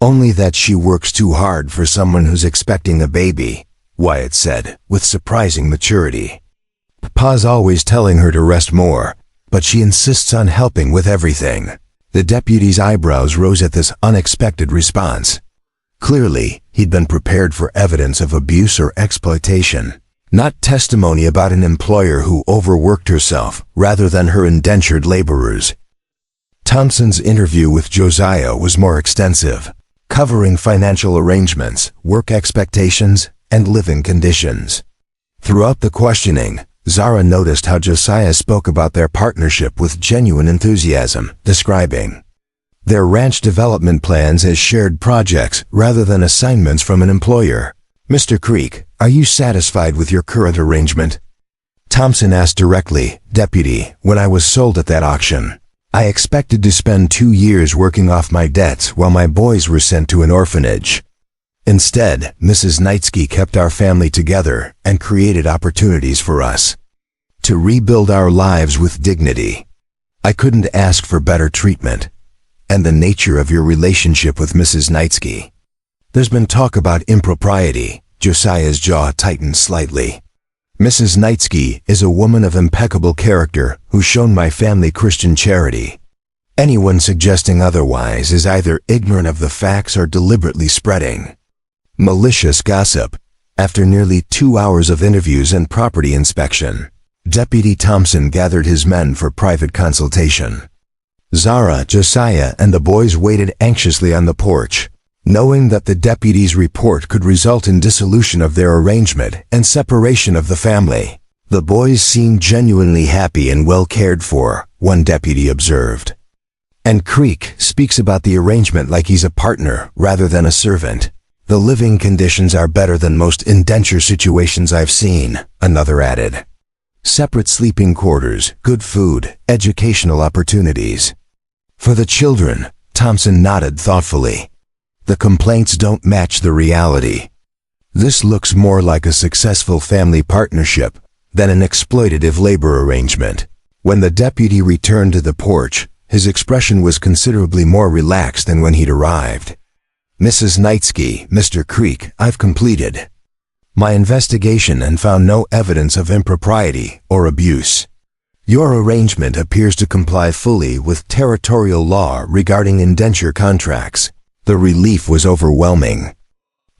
"Only that she works too hard for someone who's expecting a baby," Wyatt said, with surprising maturity. "Pa's always telling her to rest more, but she insists on helping with everything." The deputy's eyebrows rose at this unexpected response. Clearly, he'd been prepared for evidence of abuse or exploitation, not testimony about an employer who overworked herself rather than her indentured laborers. Thompson's interview with Josiah was more extensive, covering financial arrangements, work expectations, and living conditions. Throughout the questioning, Zara noticed how Josiah spoke about their partnership with genuine enthusiasm, describing their ranch development plans as shared projects rather than assignments from an employer. "Mr. Creek, are you satisfied with your current arrangement?" Thompson asked directly. "Deputy, when I was sold at that auction, I expected to spend 2 years working off my debts while my boys were sent to an orphanage. Instead, Mrs. Knightsky kept our family together and created opportunities for us to rebuild our lives with dignity. I couldn't ask for better treatment." "And the nature of your relationship with Mrs. Knightsky?" "There's been talk about impropriety." Josiah's jaw tightened slightly. "Mrs. Knightsky is a woman of impeccable character who's shown my family Christian charity. Anyone suggesting otherwise is either ignorant of the facts or deliberately spreading malicious gossip." After nearly 2 hours of interviews and property inspection, Deputy Thompson gathered his men for private consultation. Zara, Josiah, and the boys waited anxiously on the porch, knowing that the deputy's report could result in dissolution of their arrangement and separation of the family. "The boys seem genuinely happy and well cared for," one deputy observed. "And Creek speaks about the arrangement like he's a partner rather than a servant. The living conditions are better than most indenture situations I've seen," another added. "Separate sleeping quarters, good food, educational opportunities." "For the children," Thompson nodded thoughtfully. "The complaints don't match the reality. This looks more like a successful family partnership than an exploitative labor arrangement." When the deputy returned to the porch, His expression was considerably more relaxed than when he'd arrived. "Mrs. Knightsky, Mr. Creek, I've completed my investigation and found no evidence of impropriety or abuse. Your arrangement appears to comply fully with territorial law regarding indenture contracts." The relief was overwhelming.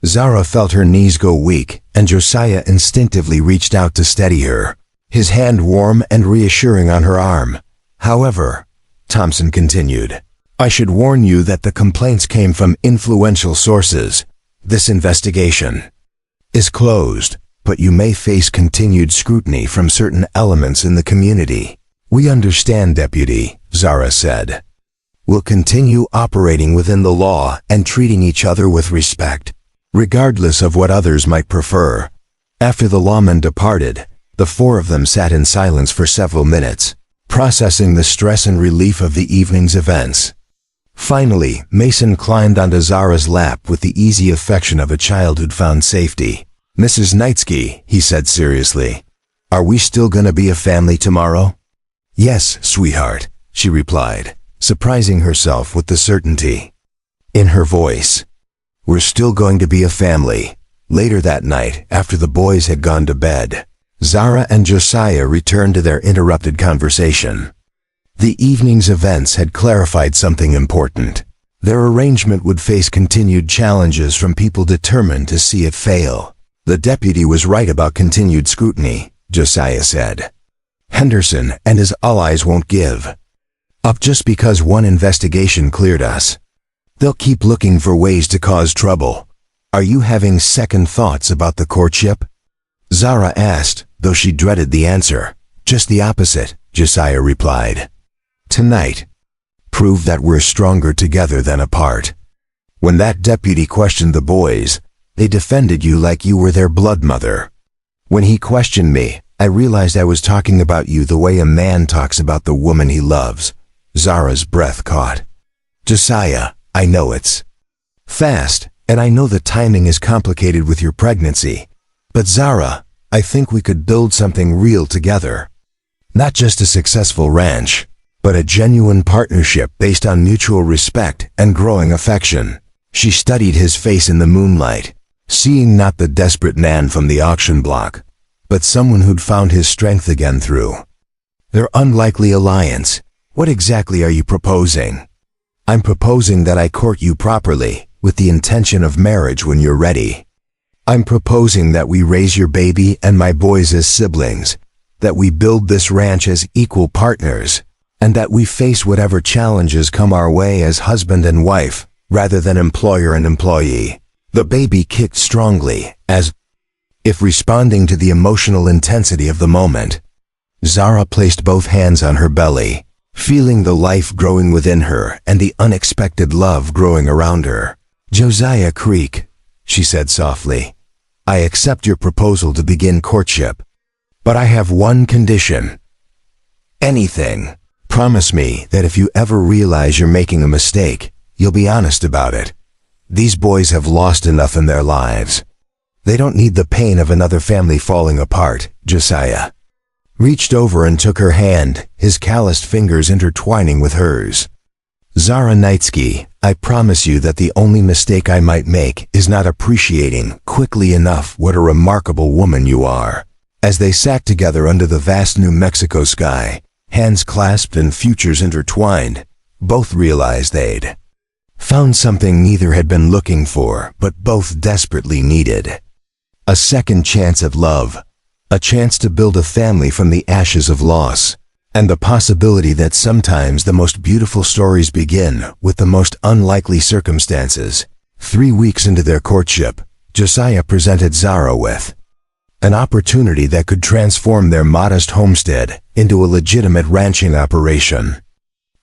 Zara felt her knees go weak, and Josiah instinctively reached out to steady her, his hand warm and reassuring on her arm. "However," Thompson continued, "I should warn you that the complaints came from influential sources. This investigation is closed, but you may face continued scrutiny from certain elements in the community." "We understand, Deputy," Zara said. "We'll continue operating within the law and treating each other with respect, regardless of what others might prefer." After the lawman departed, the four of them sat in silence for several minutes, processing the stress and relief of the evening's events. Finally, Mason climbed onto Zara's lap with the easy affection of a child who'd found safety. "Mrs. Knightsky," he said seriously, "are we still gonna be a family tomorrow?" "Yes, sweetheart," she replied, surprising herself with the certainty in her voice. "We're still going to be a family." Later that night, after the boys had gone to bed, Zara and Josiah returned to their interrupted conversation. The evening's events had clarified something important. Their arrangement would face continued challenges from people determined to see it fail. "The deputy was right about continued scrutiny," Josiah said. "Henderson and his allies won't give up just because one investigation cleared us. They'll keep looking for ways to cause trouble." "Are you having second thoughts about the courtship?" Zara asked, though she dreaded the answer. "Just the opposite," Josiah replied. "Tonight proved that we're stronger together than apart. When that deputy questioned the boys, they defended you like you were their blood mother. When he questioned me, I realized I was talking about you the way a man talks about the woman he loves." Zara's breath caught. "Josiah, I know it's fast, and I know the timing is complicated with your pregnancy. But Zara, I think we could build something real together. Not just a successful ranch, but a genuine partnership based on mutual respect and growing affection." She studied his face in the moonlight, seeing not the desperate man from the auction block, but someone who'd found his strength again through their unlikely alliance. "What exactly are you proposing?" "I'm proposing that I court you properly, with the intention of marriage when you're ready. I'm proposing that we raise your baby and my boys as siblings, that we build this ranch as equal partners, and that we face whatever challenges come our way as husband and wife, rather than employer and employee." The baby kicked strongly, as if responding to the emotional intensity of the moment. Zara placed both hands on her belly, feeling the life growing within her and the unexpected love growing around her. "Josiah Creek," she said softly, "I accept your proposal to begin courtship, but I have one condition. Anything. Promise me that if you ever realize you're making a mistake, you'll be honest about it. These boys have lost enough in their lives. They don't need the pain of another family falling apart." Josiah reached over and took her hand, his calloused fingers intertwining with hers. "Zara Knightsky, I promise you that the only mistake I might make is not appreciating quickly enough what a remarkable woman you are." As they sat together under the vast New Mexico sky, hands clasped and futures intertwined, both realized they'd found something neither had been looking for, but both desperately needed. A second chance at love, a chance to build a family from the ashes of loss, and the possibility that sometimes the most beautiful stories begin with the most unlikely circumstances. 3 weeks into their courtship, Josiah presented Zara with an opportunity that could transform their modest homestead into a legitimate ranching operation.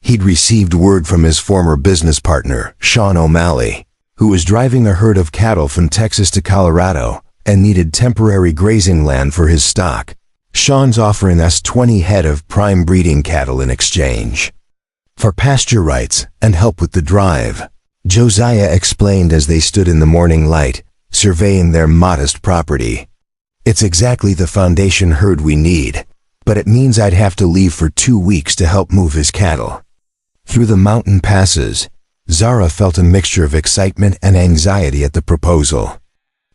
He'd received word from his former business partner, Sean O'Malley, who was driving a herd of cattle from Texas to Colorado and needed temporary grazing land for his stock. "Sean's offering us 20 head of prime breeding cattle in exchange for pasture rights and help with the drive," Josiah explained as they stood in the morning light, surveying their modest property. "It's exactly the foundation herd we need, but it means I'd have to leave for 2 weeks to help move his cattle." Through the mountain passes, Zara felt a mixture of excitement and anxiety at the proposal.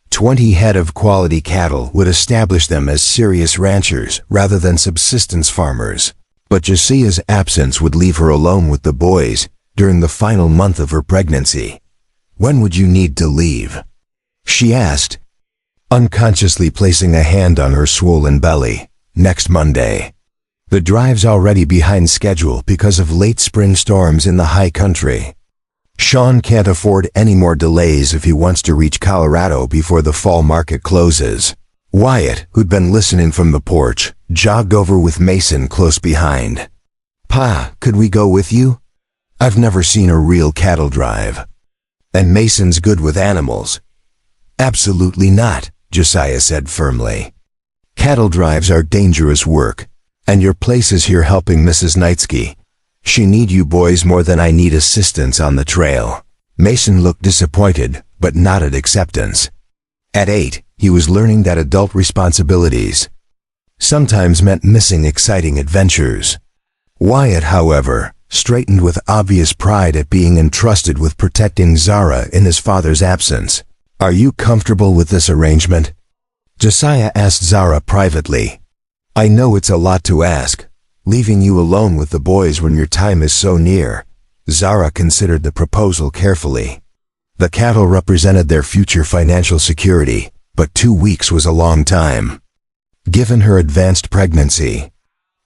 20 head of quality cattle would establish them as serious ranchers rather than subsistence farmers. But Josiah's absence would leave her alone with the boys during the final month of her pregnancy. When would you need to leave? She asked, unconsciously placing a hand on her swollen belly. Next Monday. The drive's already behind schedule because of late spring storms in the high country. Sean can't afford any more delays if he wants to reach Colorado before the fall market closes. Wyatt, who'd been listening from the porch, jogged over with Mason close behind. "Pa, could we go with you? I've never seen a real cattle drive." "And Mason's good with animals." "Absolutely not," Josiah said firmly. "Cattle drives are dangerous work, and your place is here helping Mrs. Knightsky. She need you boys more than I need assistance on the trail." Mason looked disappointed, but nodded acceptance. At 8, he was learning that adult responsibilities sometimes meant missing exciting adventures. Wyatt, however, straightened with obvious pride at being entrusted with protecting Zara in his father's absence. "Are you comfortable with this arrangement?" Josiah asked Zara privately. "I know it's a lot to ask, leaving you alone with the boys when your time is so near." Zara considered the proposal carefully. The cattle represented their future financial security, but 2 weeks was a long time, given her advanced pregnancy.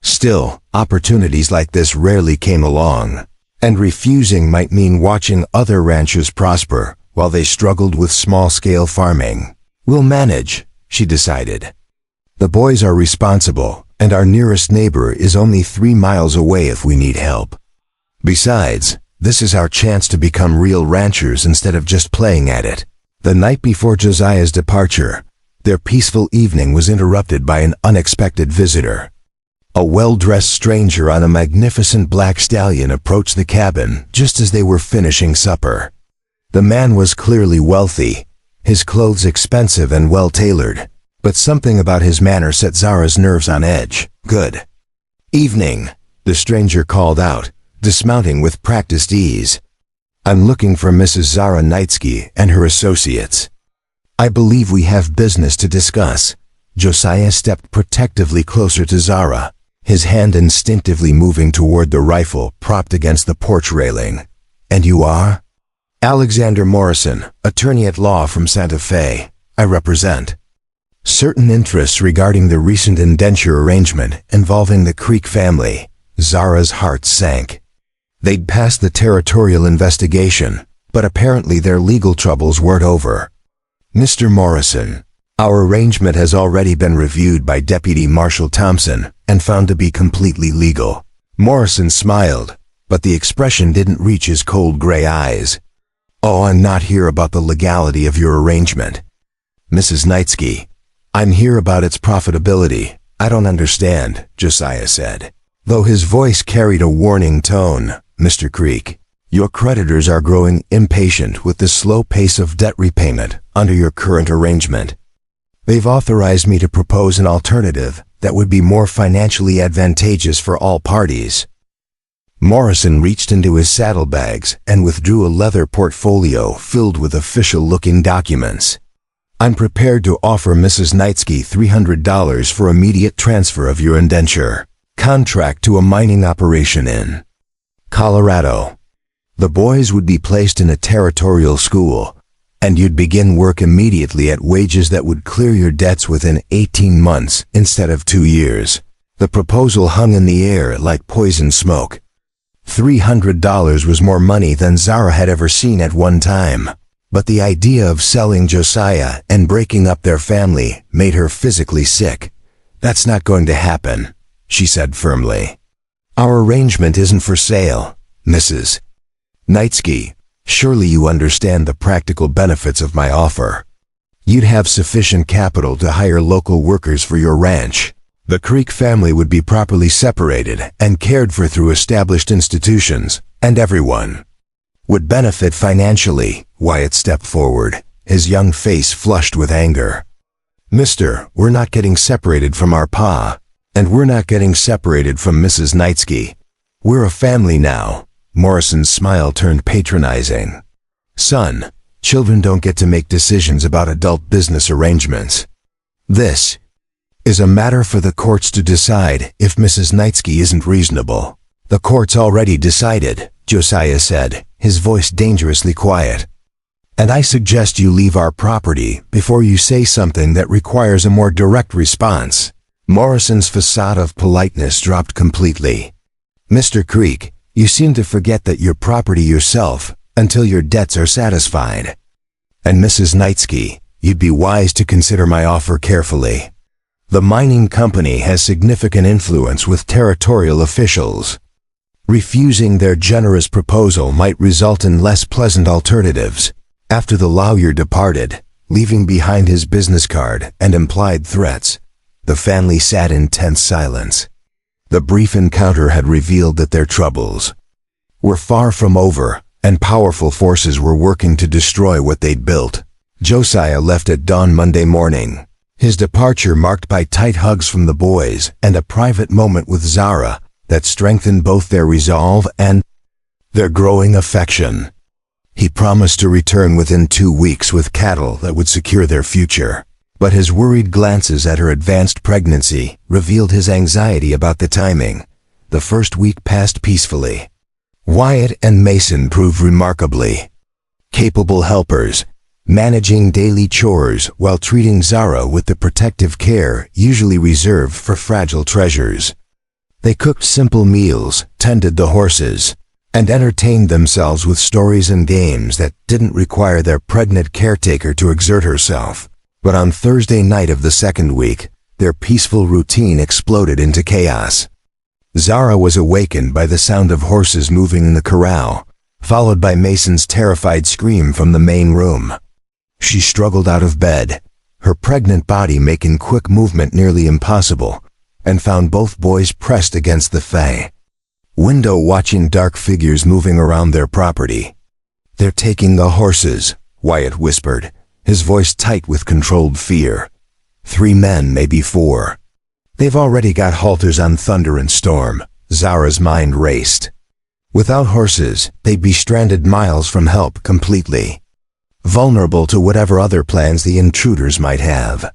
Still, opportunities like this rarely came along, and refusing might mean watching other ranchers prosper while they struggled with small-scale farming. "We'll manage," she decided. "The boys are responsible, and our nearest neighbor is only 3 miles away if we need help. Besides, this is our chance to become real ranchers instead of just playing at it." The night before Josiah's departure, their peaceful evening was interrupted by an unexpected visitor. A well-dressed stranger on a magnificent black stallion approached the cabin just as they were finishing supper. The man was clearly wealthy, his clothes expensive and well-tailored, but something about his manner set Zara's nerves on edge. "Good evening," the stranger called out, dismounting with practiced ease. "I'm looking for Mrs. Zara Knightsky and her associates." "I believe we have business to discuss." Josiah stepped protectively closer to Zara, his hand instinctively moving toward the rifle propped against the porch railing. "And you are?" "Alexander Morrison, attorney at law from Santa Fe. I represent certain interests regarding the recent indenture arrangement involving the Creek family." Zara's heart sank. They'd passed the territorial investigation, but apparently their legal troubles weren't over. "Mr. Morrison, our arrangement has already been reviewed by Deputy Marshal Thompson and found to be completely legal." Morrison smiled, but the expression didn't reach his cold gray eyes. "Oh, I'm not here about the legality of your arrangement, Mrs. Knightsky. I'm here about its profitability." "I don't understand," Josiah said, though his voice carried a warning tone. "Mr. Creek, your creditors are growing impatient with the slow pace of debt repayment under your current arrangement. They've authorized me to propose an alternative that would be more financially advantageous for all parties." Morrison reached into his saddlebags and withdrew a leather portfolio filled with official-looking documents. "I'm prepared to offer Mrs. Knightsky $300 for immediate transfer of your indenture contract to a mining operation in Colorado. The boys would be placed in a territorial school, and you'd begin work immediately at wages that would clear your debts within 18 months instead of 2 years. The proposal hung in the air like poison smoke. $300 was more money than Zara had ever seen at one time, but the idea of selling Josiah and breaking up their family made her physically sick. "That's not going to happen," she said firmly. "Our arrangement isn't for sale, Mrs. Knightsky. Surely you understand the practical benefits of my offer. You'd have sufficient capital to hire local workers for your ranch. The Creek family would be properly separated and cared for through established institutions, and everyone would benefit financially." Wyatt stepped forward, his young face flushed with anger. "Mister, we're not getting separated from our pa, and we're not getting separated from Mrs. Knightsky. We're a family now. Morrison's smile turned patronizing. Son, children don't get to make decisions about adult business arrangements. This is a matter for the courts to decide if Mrs. Knightsky isn't reasonable. The court's already decided, Josiah said, his voice dangerously quiet. And I suggest you leave our property before you say something that requires a more direct response. Morrison's facade of politeness dropped completely. Mr. Creek, you seem to forget that you're property yourself until your debts are satisfied. And Mrs. Knightsky, you'd be wise to consider my offer carefully. The mining company has significant influence with territorial officials. Refusing their generous proposal might result in less pleasant alternatives. After the lawyer departed, leaving behind his business card and implied threats, the family sat in tense silence. The brief encounter had revealed that their troubles were far from over, and powerful forces were working to destroy what they'd built. Josiah left at dawn Monday morning, his departure marked by tight hugs from the boys and a private moment with Zara that strengthened both their resolve and their growing affection. He promised to return within 2 weeks with cattle that would secure their future. But his worried glances at her advanced pregnancy revealed his anxiety about the timing. The first week passed peacefully. Wyatt and Mason proved remarkably capable helpers, managing daily chores while treating Zara with the protective care usually reserved for fragile treasures. They cooked simple meals, tended the horses, and entertained themselves with stories and games that didn't require their pregnant caretaker to exert herself. But on Thursday night of the second week, their peaceful routine exploded into chaos. Zara was awakened by the sound of horses moving in the corral, followed by Mason's terrified scream from the main room. She struggled out of bed, her pregnant body making quick movement nearly impossible, and found both boys pressed against the Faye window watching dark figures moving around their property. "They're taking the horses," Wyatt whispered, his voice tight with controlled fear. 3 men, maybe 4. They've already got halters on Thunder and Storm. Zara's mind raced. Without horses, they'd be stranded miles from help completely, vulnerable to whatever other plans the intruders might have.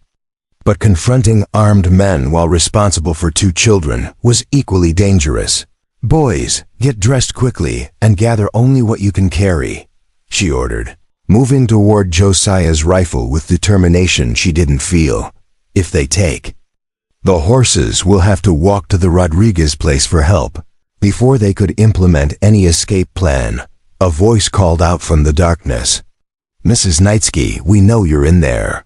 But confronting armed men while responsible for 2 children was equally dangerous. "Boys, get dressed quickly and gather only what you can carry," she ordered, moving toward Josiah's rifle with determination she didn't feel. "If they take the horses, we'll have to walk to the Rodriguez place for help." Before they could implement any escape plan, a voice called out from the darkness. "Mrs. Knightsky, we know you're in there.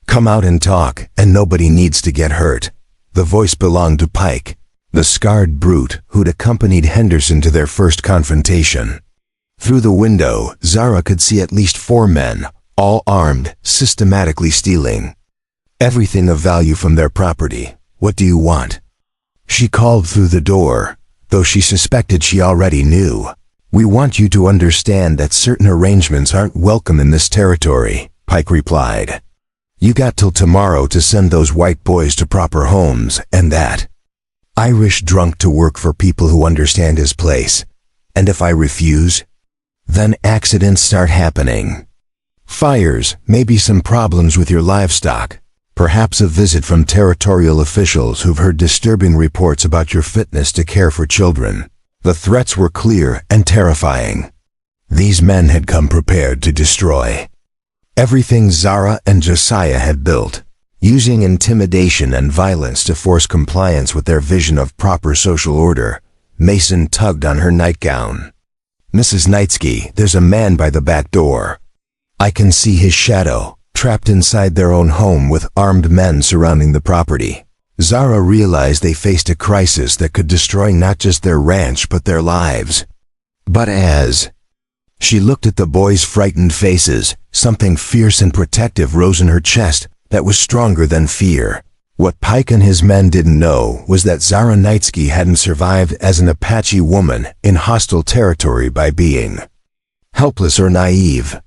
Come out and talk, and nobody needs to get hurt." The voice belonged to Pike, the scarred brute who'd accompanied Henderson to their first confrontation. Through the window, Zara could see at least 4 men, all armed, systematically stealing everything of value from their property. "What do you want?" she called through the door, though she suspected she already knew. "We want you to understand that certain arrangements aren't welcome in this territory," Pike replied. "You got till tomorrow to send those white boys to proper homes, and that Irish drunk to work for people who understand his place. And if I refuse, then accidents start happening. Fires, maybe some problems with your livestock, perhaps a visit from territorial officials who've heard disturbing reports about your fitness to care for children." The threats were clear and terrifying. These men had come prepared to destroy everything Zara and Josiah had built, using intimidation and violence to force compliance with their vision of proper social order. Mason tugged on her nightgown. "Mrs. Knightsky, there's a man by the back door. I can see his shadow, trapped inside their own home with armed men surrounding the property." Zara realized they faced a crisis that could destroy not just their ranch but their lives. But as she looked at the boys' frightened faces, something fierce and protective rose in her chest that was stronger than fear. What Pike and his men didn't know was that Zara Knightsky hadn't survived as an Apache woman in hostile territory by being helpless or naive.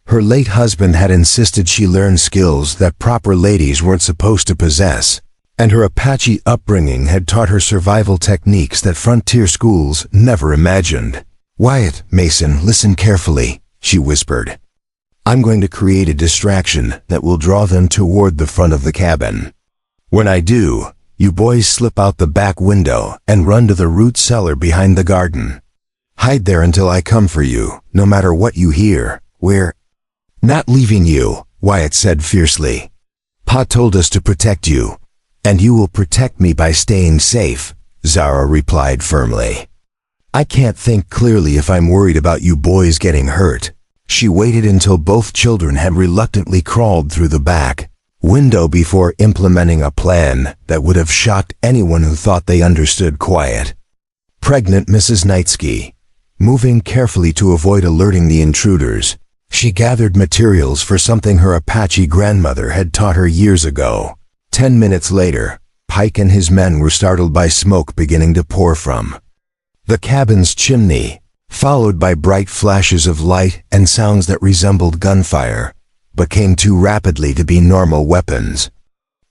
Her late husband had insisted she learn skills that proper ladies weren't supposed to possess, and her Apache upbringing had taught her survival techniques that frontier schools never imagined. "Wyatt, Mason, listen carefully," she whispered. "I'm going to create a distraction that will draw them toward the front of the cabin. When I do, you boys slip out the back window and run to the root cellar behind the garden. Hide there until I come for you, no matter what you hear. We're not leaving you," Wyatt said fiercely. "Pa told us to protect you, and you will protect me by staying safe," Zara replied firmly. "I can't think clearly if I'm worried about you boys getting hurt." She waited until both children had reluctantly crawled through the back window before implementing a plan that would have shocked anyone who thought they understood quiet. Pregnant Mrs. Knightsky, moving carefully to avoid alerting the intruders, she gathered materials for something her Apache grandmother had taught her years ago. 10 minutes later, Pike and his men were startled by smoke beginning to pour from the cabin's chimney, followed by bright flashes of light and sounds that resembled gunfire, but came too rapidly to be normal weapons.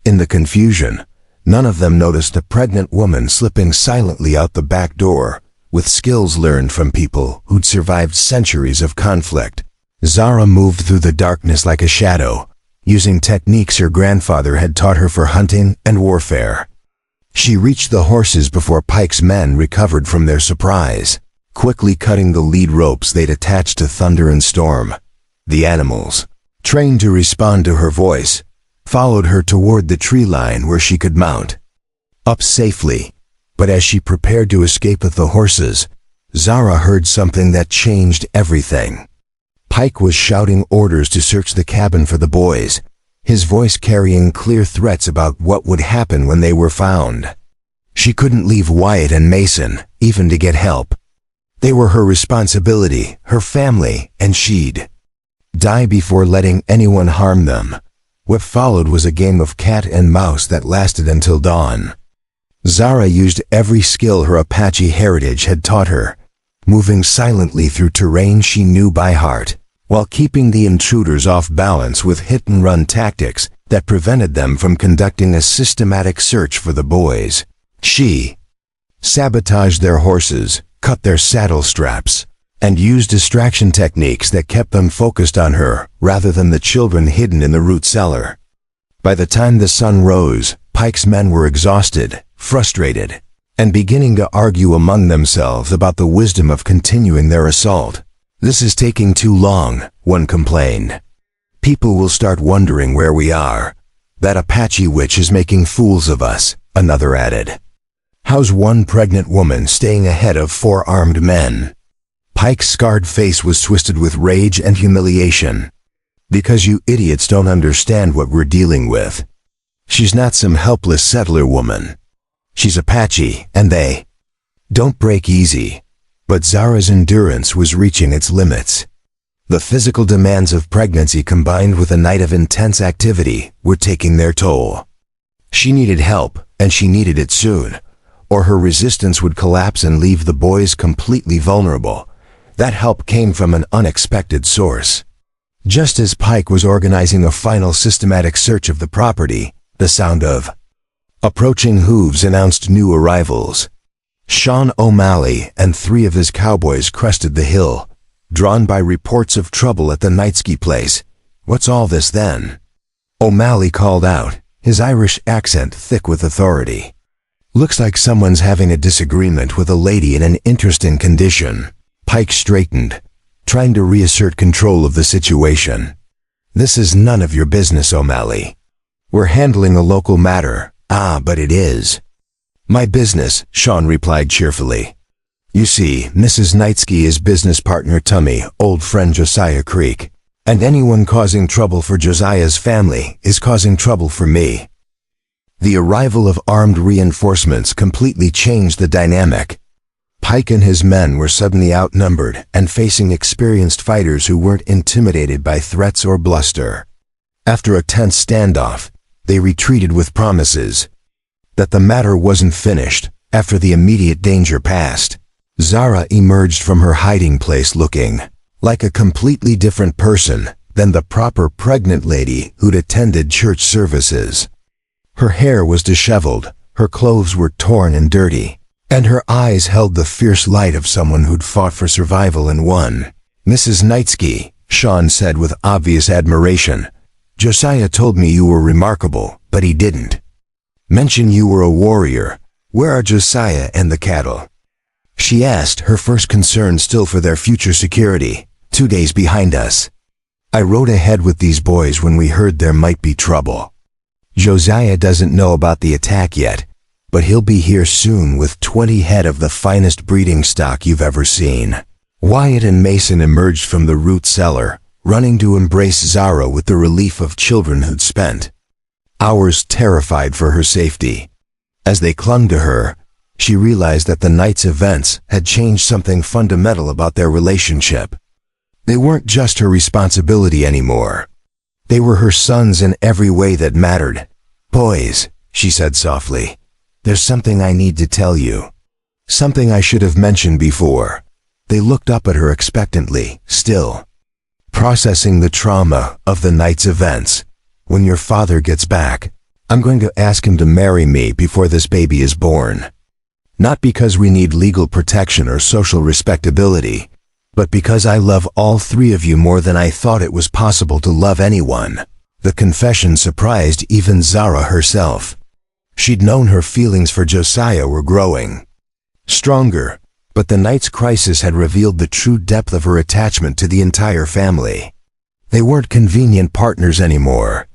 In the confusion, none of them noticed a pregnant woman slipping silently out the back door, with skills learned from people who'd survived centuries of conflict. Zara moved through the darkness like a shadow, using techniques her grandfather had taught her for hunting and warfare. She reached the horses before Pike's men recovered from their surprise, quickly cutting the lead ropes they'd attached to Thunder and Storm. The animals, trained to respond to her voice, followed her toward the tree line where she could mount up safely. But as she prepared to escape with the horses, Zara heard something that changed everything. Pike was shouting orders to search the cabin for the boys, his voice carrying clear threats about what would happen when they were found. She couldn't leave Wyatt and Mason, even to get help. They were her responsibility, her family, and she'd die before letting anyone harm them. What followed was a game of cat and mouse that lasted until dawn. Zara used every skill her Apache heritage had taught her, moving silently through terrain she knew by heart, while keeping the intruders off balance with hit-and-run tactics that prevented them from conducting a systematic search for the boys. She sabotaged their horses, cut their saddle straps, and used distraction techniques that kept them focused on her rather than the children hidden in the root cellar. By the time the sun rose, Pike's men were exhausted, frustrated, and beginning to argue among themselves about the wisdom of continuing their assault. "This is taking too long," one complained. "People will start wondering where we are. That Apache witch is making fools of us," another added. "How's one pregnant woman staying ahead of 4 armed men?" Pike's scarred face was twisted with rage and humiliation. "Because you idiots don't understand what we're dealing with. She's not some helpless settler woman. She's Apache, and they don't break easy." But Zara's endurance was reaching its limits. The physical demands of pregnancy combined with a night of intense activity were taking their toll. She needed help, and she needed it soon, or her resistance would collapse and leave the boys completely vulnerable. That help came from an unexpected source. Just as Pike was organizing a final systematic search of the property, the sound of approaching hooves announced new arrivals. Sean O'Malley and 3 of his cowboys crested the hill, drawn by reports of trouble at the Knightsky place. "What's all this then?" O'Malley called out, his Irish accent thick with authority. "Looks like someone's having a disagreement with a lady in an interesting condition." Pike straightened, trying to reassert control of the situation. "This is none of your business, O'Malley. We're handling a local matter." "Ah, but it is my business," Sean replied cheerfully. "You see, Mrs. Knightsky is business partner Tummy, old friend Josiah Creek, and anyone causing trouble for Josiah's family is causing trouble for me." The arrival of armed reinforcements completely changed the dynamic. Pike and his men were suddenly outnumbered and facing experienced fighters who weren't intimidated by threats or bluster. After a tense standoff, they retreated with promises that the matter wasn't finished. After the immediate danger passed, Zara emerged from her hiding place looking like a completely different person than the proper pregnant lady who'd attended church services. Her hair was disheveled, her clothes were torn and dirty, and her eyes held the fierce light of someone who'd fought for survival and won. "Mrs. Knightsky," Sean said with obvious admiration, "Josiah told me you were remarkable, but he didn't mention you were a warrior. Where are Josiah and the cattle?" She asked, her first concern still for their future security. "2 days behind us. I rode ahead with these boys when we heard there might be trouble. Josiah doesn't know about the attack yet, but he'll be here soon with 20 head of the finest breeding stock you've ever seen." Wyatt and Mason emerged from the root cellar, running to embrace Zara with the relief of children who'd spent hours terrified for her safety. As they clung to her, she realized that the night's events had changed something fundamental about their relationship. They weren't just her responsibility anymore. They were her sons in every way that mattered. "Boys," she said softly, "there's something I need to tell you. Something I should have mentioned before." They looked up at her expectantly, still processing the trauma of the night's events. "When your father gets back, I'm going to ask him to marry me before this baby is born. Not because we need legal protection or social respectability, but because I love all 3 of you more than I thought it was possible to love anyone." The confession surprised even Zara herself. She'd known her feelings for Josiah were growing stronger, but the night's crisis had revealed the true depth of her attachment to the entire family. They weren't convenient partners anymore.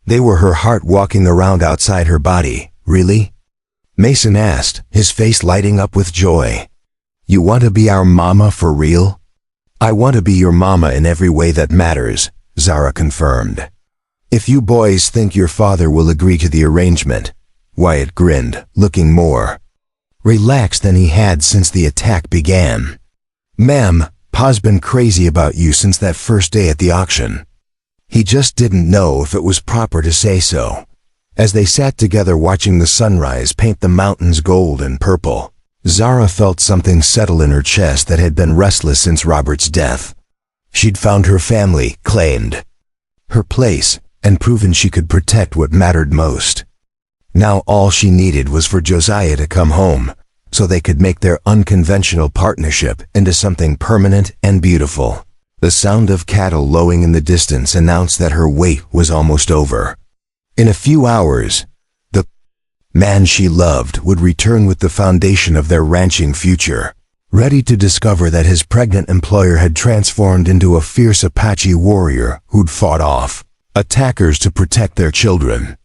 They were her heart walking around outside her body. "Really?" Mason asked, his face lighting up with joy. "You want to be our mama for real?" "I want to be your mama in every way that matters," Zara confirmed. "If you boys think your father will agree to the arrangement." Wyatt grinned, looking more relaxed than he had since the attack began. "Ma'am, Pa's been crazy about you since that first day at the auction. He just didn't know if it was proper to say so." As they sat together watching the sunrise paint the mountains gold and purple, Zara felt something settle in her chest that had been restless since Robert's death. She'd found her family, claimed her place, and proven she could protect what mattered most. Now all she needed was for Josiah to come home, so they could make their unconventional partnership into something permanent and beautiful. The sound of cattle lowing in the distance announced that her wait was almost over. In a few hours, the man she loved would return with the foundation of their ranching future, ready to discover that his pregnant employer had transformed into a fierce Apache warrior who'd fought off attackers to protect their children.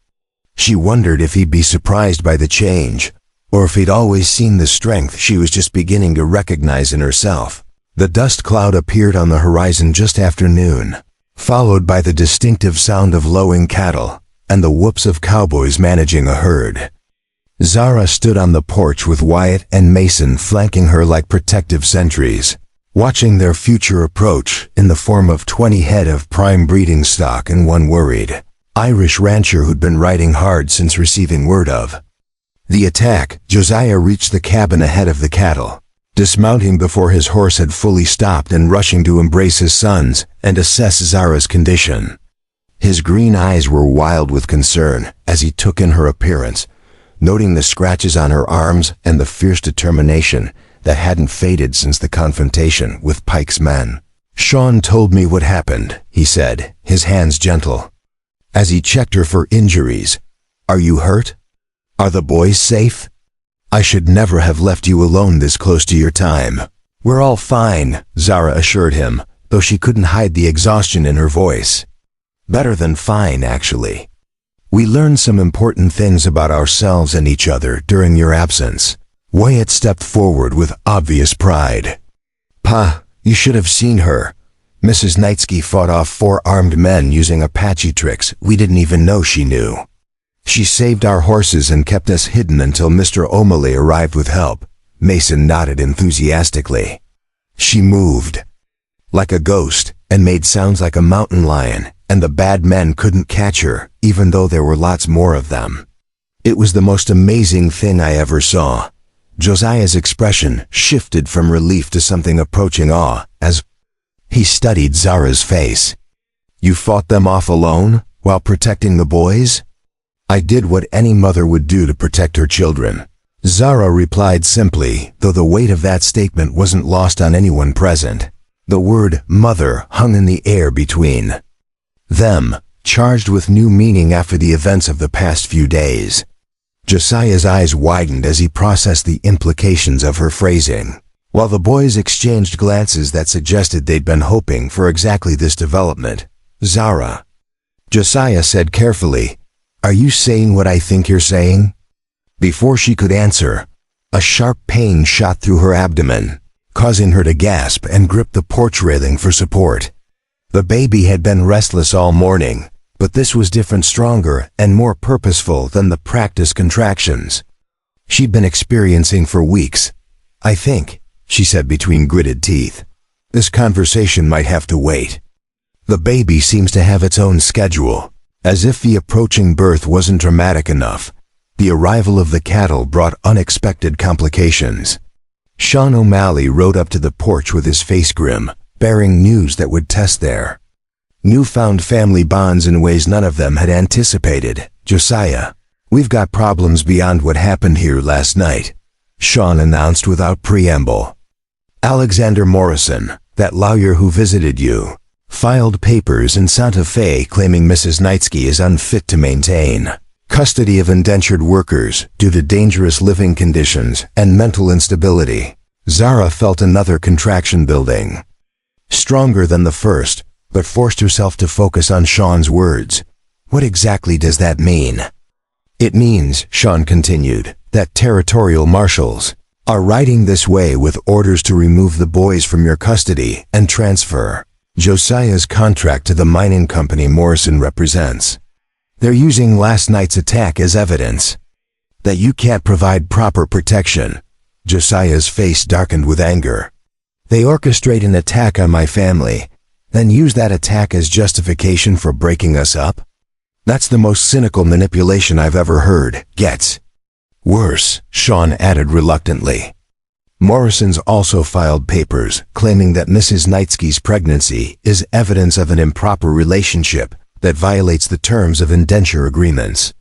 She wondered if he'd be surprised by the change, or if he'd always seen the strength she was just beginning to recognize in herself. The dust cloud appeared on the horizon just after noon, followed by the distinctive sound of lowing cattle and the whoops of cowboys managing a herd. Zara stood on the porch with Wyatt and Mason flanking her like protective sentries, watching their future approach in the form of 20 head of prime breeding stock and one worried Irish rancher who'd been riding hard since receiving word of the attack. Josiah reached the cabin ahead of the cattle, dismounting before his horse had fully stopped and rushing to embrace his sons and assess Zara's condition. His green eyes were wild with concern as he took in her appearance, noting the scratches on her arms and the fierce determination that hadn't faded since the confrontation with Pike's men. "Sean told me what happened," he said, his hands gentle, as he checked her for injuries. "Are you hurt? Are the boys safe? I should never have left you alone this close to your time." "We're all fine," Zara assured him, though she couldn't hide the exhaustion in her voice. "Better than fine, actually. We learned some important things about ourselves and each other during your absence." Wyatt stepped forward with obvious pride. "Pa, you should have seen her. Mrs. Knightsky fought off 4 armed men using Apache tricks we didn't even know she knew. She saved our horses and kept us hidden until Mr. O'Malley arrived with help." Mason nodded enthusiastically. "She moved like a ghost and made sounds like a mountain lion, and the bad men couldn't catch her, even though there were lots more of them. It was the most amazing thing I ever saw." Josiah's expression shifted from relief to something approaching awe as he studied Zara's face. "You fought them off alone while protecting the boys?" "I did what any mother would do to protect her children," Zara replied simply, though the weight of that statement wasn't lost on anyone present. The word mother hung in the air between them, charged with new meaning after the events of the past few days. Josiah's eyes widened as he processed the implications of her phrasing, while the boys exchanged glances that suggested they'd been hoping for exactly this development. Zara, Josiah said carefully, "Are you saying what I think you're saying?" Before she could answer, a sharp pain shot through her abdomen, causing her to gasp and grip the porch railing for support. The baby had been restless all morning, but this was different, stronger, and more purposeful than the practice contractions she'd been experiencing for weeks. "I think," she said between gritted teeth, "this conversation might have to wait. The baby seems to have its own schedule." As if the approaching birth wasn't dramatic enough, the arrival of the cattle brought unexpected complications. Sean O'Malley rode up to the porch with his face grim, bearing news that would test their newfound family bonds in ways none of them had anticipated. "Josiah, we've got problems beyond what happened here last night," Sean announced without preamble. "Alexander Morrison, that lawyer who visited you, filed papers in Santa Fe claiming Mrs. Knightsky is unfit to maintain custody of indentured workers due to dangerous living conditions and mental instability." Zara felt another contraction building, stronger than the first, but forced herself to focus on Sean's words. "What exactly does that mean?" "It means," Sean continued, "that territorial marshals are riding this way with orders to remove the boys from your custody and transfer Josiah's contract to the mining company Morrison represents. They're using last night's attack as evidence that you can't provide proper protection." Josiah's face darkened with anger. "They orchestrate an attack on my family, then use that attack as justification for breaking us up? That's the most cynical manipulation I've ever heard. Gets worse," Sean added reluctantly. "Morrison's also filed papers claiming that Mrs. Knightsky's pregnancy is evidence of an improper relationship that violates the terms of indenture agreements.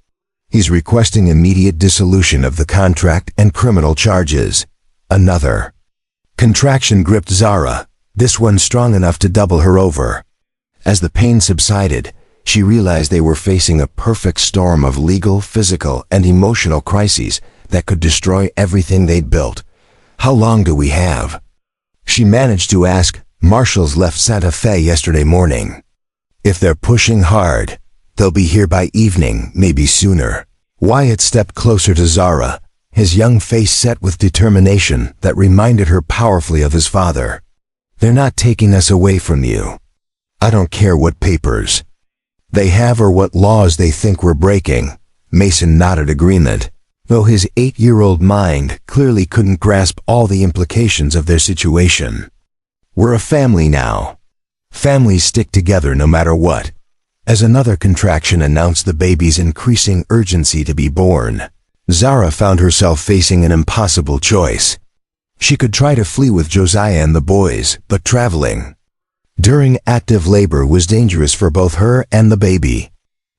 He's requesting immediate dissolution of the contract and criminal charges." Another contraction gripped Zara, this one strong enough to double her over. As the pain subsided, she realized they were facing a perfect storm of legal, physical, and emotional crises that could destroy everything they'd built. "How long do we have?" she managed to ask. "Marshals left Santa Fe yesterday morning. If they're pushing hard, they'll be here by evening, maybe sooner." Wyatt stepped closer to Zara, his young face set with determination that reminded her powerfully of his father. "They're not taking us away from you. I don't care what papers they have or what laws they think we're breaking." Mason nodded agreement, though his 8-year-old mind clearly couldn't grasp all the implications of their situation. "We're a family now. Families stick together no matter what." As another contraction announced the baby's increasing urgency to be born, Zara found herself facing an impossible choice. She could try to flee with Josiah and the boys, but traveling during active labor was dangerous for both her and the baby.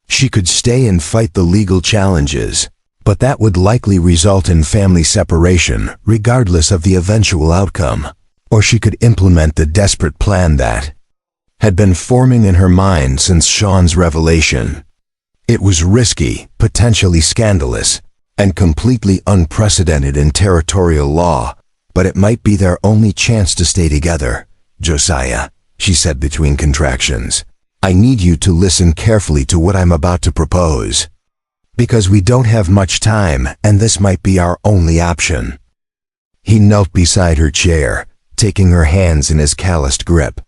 She could stay and fight the legal challenges, but that would likely result in family separation, regardless of the eventual outcome. Or she could implement the desperate plan that had been forming in her mind since Sean's revelation. It was risky, potentially scandalous, and completely unprecedented in territorial law, but it might be their only chance to stay together. "Josiah," she said between contractions, "I need you to listen carefully to what I'm about to propose. Because we don't have much time, and this might be our only option." He knelt beside her chair, taking her hands in his calloused grip.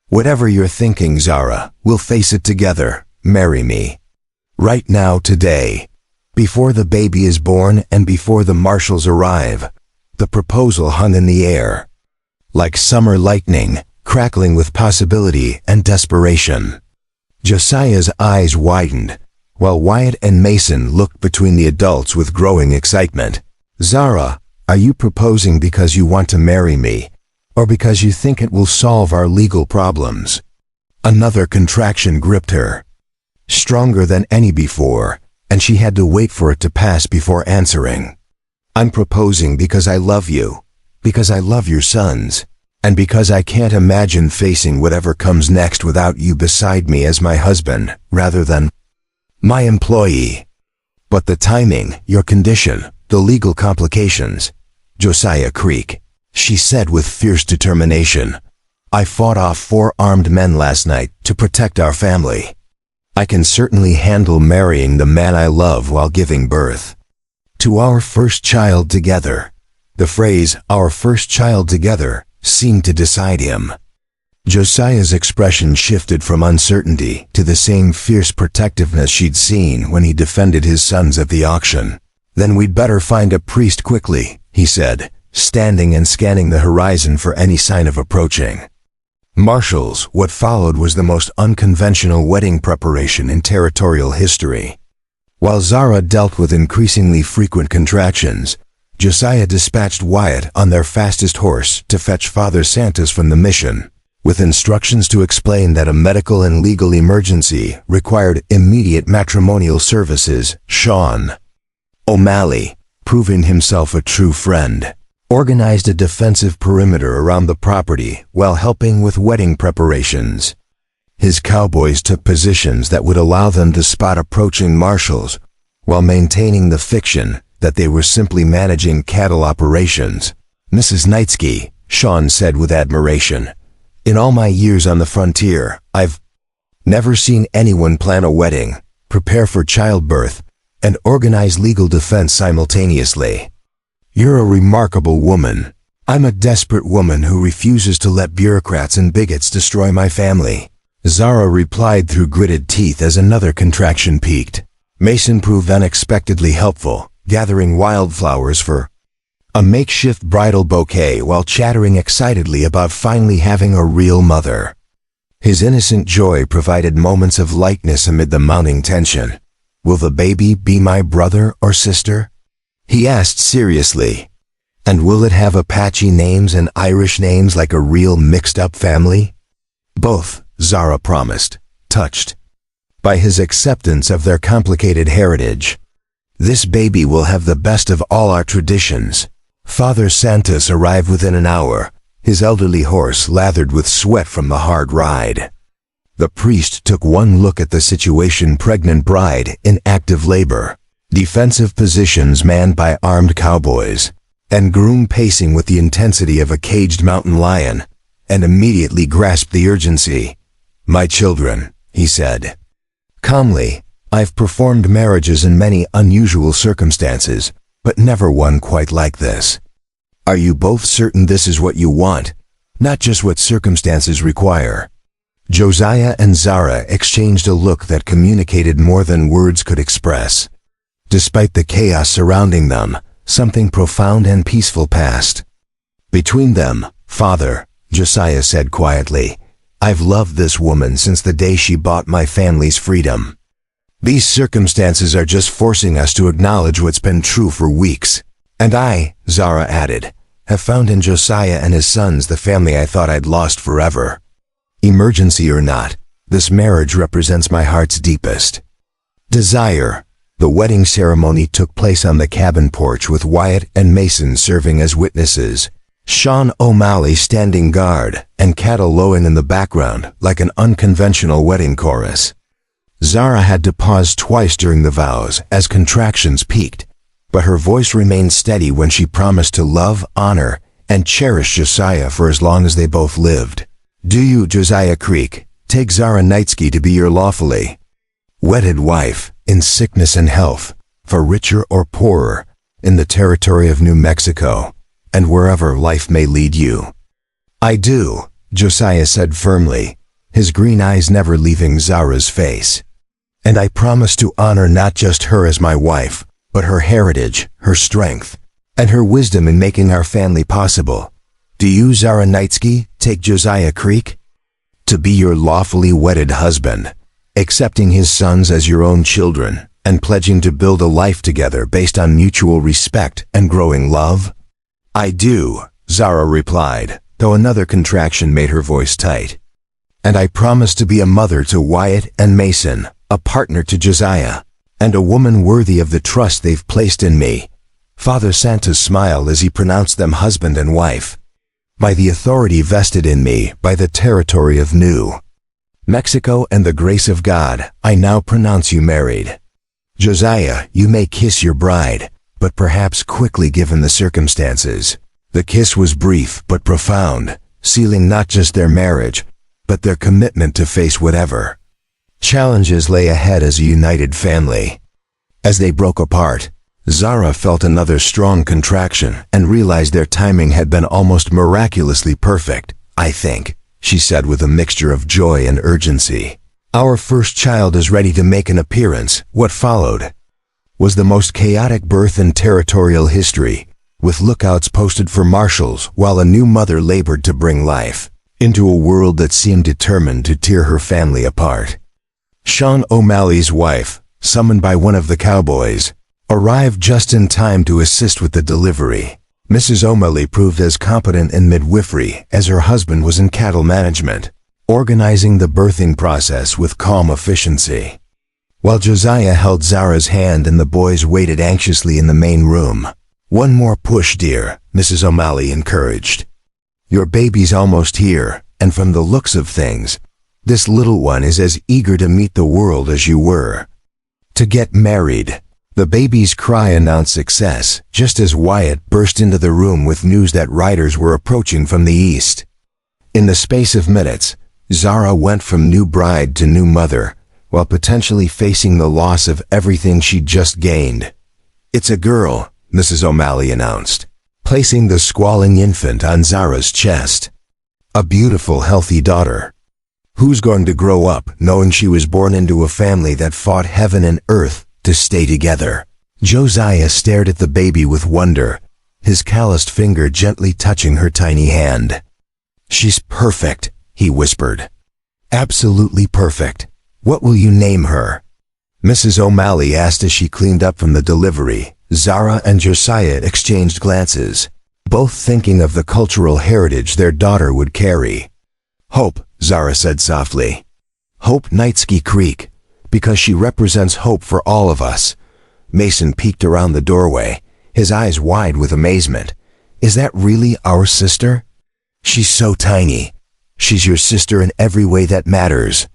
"Whatever you're thinking, Zara, we'll face it together. Marry me. Right now, today. Before the baby is born and before the marshals arrive." The proposal hung in the air, like summer lightning, crackling with possibility and desperation. Josiah's eyes widened, while Wyatt and Mason looked between the adults with growing excitement. "Zara, are you proposing because you want to marry me, or because you think it will solve our legal problems?" Another contraction gripped her, stronger than any before, and she had to wait for it to pass before answering. I'm proposing because I love you, because I love your sons, and because I can't imagine facing whatever comes next without you beside me as my husband, rather than my employee. But the timing, your condition, the legal complications. Josiah Creek, she said with fierce determination. I fought off 4 armed men last night to protect our family. I can certainly handle marrying the man I love while giving birth to our first child together. The phrase, our first child together, seemed to decide him. Josiah's expression shifted from uncertainty to the same fierce protectiveness she'd seen when he defended his sons at the auction. Then we'd better find a priest quickly, he said, standing and scanning the horizon for any sign of approaching. Marshals, what followed was the most unconventional wedding preparation in territorial history. While Zara dealt with increasingly frequent contractions, Josiah dispatched Wyatt on their fastest horse to fetch Father Santos from the mission, with instructions to explain that a medical and legal emergency required immediate matrimonial services. Sean O'Malley, proving himself a true friend, organized a defensive perimeter around the property while helping with wedding preparations. His cowboys took positions that would allow them to spot approaching marshals while maintaining the fiction that they were simply managing cattle operations. Mrs. Knightsky, Sean said with admiration, in all my years on the frontier, I've never seen anyone plan a wedding, prepare for childbirth, and organize legal defense simultaneously. You're a remarkable woman. I'm a desperate woman who refuses to let bureaucrats and bigots destroy my family. Zara replied through gritted teeth as another contraction peaked. Mason proved unexpectedly helpful, gathering wildflowers for a makeshift bridal bouquet while chattering excitedly about finally having a real mother. His innocent joy provided moments of lightness amid the mounting tension. Will the baby be my brother or sister? He asked seriously. And will it have Apache names and Irish names like a real mixed-up family? Both, Zara promised, touched by his acceptance of their complicated heritage. This baby will have the best of all our traditions. Father Santos arrived within an hour, his elderly horse lathered with sweat from the hard ride. The priest took one look at the situation: pregnant bride in active labor, defensive positions manned by armed cowboys, and groom pacing with the intensity of a caged mountain lion, and immediately grasped the urgency. My children, he said calmly, I've performed marriages in many unusual circumstances, but never one quite like this. Are you both certain this is what you want, not just what circumstances require? Josiah and Zara exchanged a look that communicated more than words could express. Despite the chaos surrounding them, something profound and peaceful passed between them. Father, Josiah said quietly, I've loved this woman since the day she bought my family's freedom. These circumstances are just forcing us to acknowledge what's been true for weeks. And I, Zara added, have found in Josiah and his sons the family I thought I'd lost forever. Emergency or not, this marriage represents my heart's deepest desire. The wedding ceremony took place on the cabin porch with Wyatt and Mason serving as witnesses, Sean O'Malley standing guard, and cattle lowing in the background like an unconventional wedding chorus. Zara had to pause twice during the vows as contractions peaked, but her voice remained steady when she promised to love, honor, and cherish Josiah for as long as they both lived. Do you, Josiah Creek, take Zara Knightsky to be your lawfully wedded wife, in sickness and health, for richer or poorer, in the territory of New Mexico, and wherever life may lead you? I do, Josiah said firmly, his green eyes never leaving Zara's face. And I promise to honor not just her as my wife, but her heritage, her strength, and her wisdom in making our family possible. Do you, Zara Knightsky, take Josiah Creek to be your lawfully wedded husband, accepting his sons as your own children, and pledging to build a life together based on mutual respect and growing love? I do, Zara replied, though another contraction made her voice tight. And I promise to be a mother to Wyatt and Mason, a partner to Josiah, and a woman worthy of the trust they've placed in me. Father Santos smiled as he pronounced them husband and wife. By the authority vested in me by the territory of New Mexico and the grace of God, I now pronounce you married. Josiah, you may kiss your bride, but perhaps quickly given the circumstances. The kiss was brief but profound, sealing not just their marriage, but their commitment to face whatever challenges lay ahead as a united family. As they broke apart, Zara felt another strong contraction and realized their timing had been almost miraculously perfect. I think, she said with a mixture of joy and urgency. Our first child is ready to make an appearance. What followed was the most chaotic birth in territorial history, with lookouts posted for marshals while a new mother labored to bring life into a world that seemed determined to tear her family apart. Sean O'Malley's wife, summoned by one of the cowboys, arrived just in time to assist with the delivery. Mrs. O'Malley proved as competent in midwifery as her husband was in cattle management, organizing the birthing process with calm efficiency. While Josiah held Zara's hand and the boys waited anxiously in the main room. One more push, dear, Mrs. O'Malley encouraged. Your baby's almost here, and from the looks of things, this little one is as eager to meet the world as you were. To get married. The baby's cry announced success, just as Wyatt burst into the room with news that riders were approaching from the east. In the space of minutes, Zara went from new bride to new mother, while potentially facing the loss of everything she'd just gained. It's a girl, Mrs. O'Malley announced, placing the squalling infant on Zara's chest. A beautiful, healthy daughter. Who's going to grow up knowing she was born into a family that fought heaven and earth to stay together? Josiah stared at the baby with wonder, his calloused finger gently touching her tiny hand. She's perfect, he whispered. Absolutely perfect. What will you name her? Mrs. O'Malley asked as she cleaned up from the delivery. Zara and Josiah exchanged glances, both thinking of the cultural heritage their daughter would carry. Hope, Zara said softly. Hope Nightsky Creek, because she represents hope for all of us. Mason peeked around the doorway, his eyes wide with amazement. Is that really our sister? She's so tiny. She's your sister in every way that matters.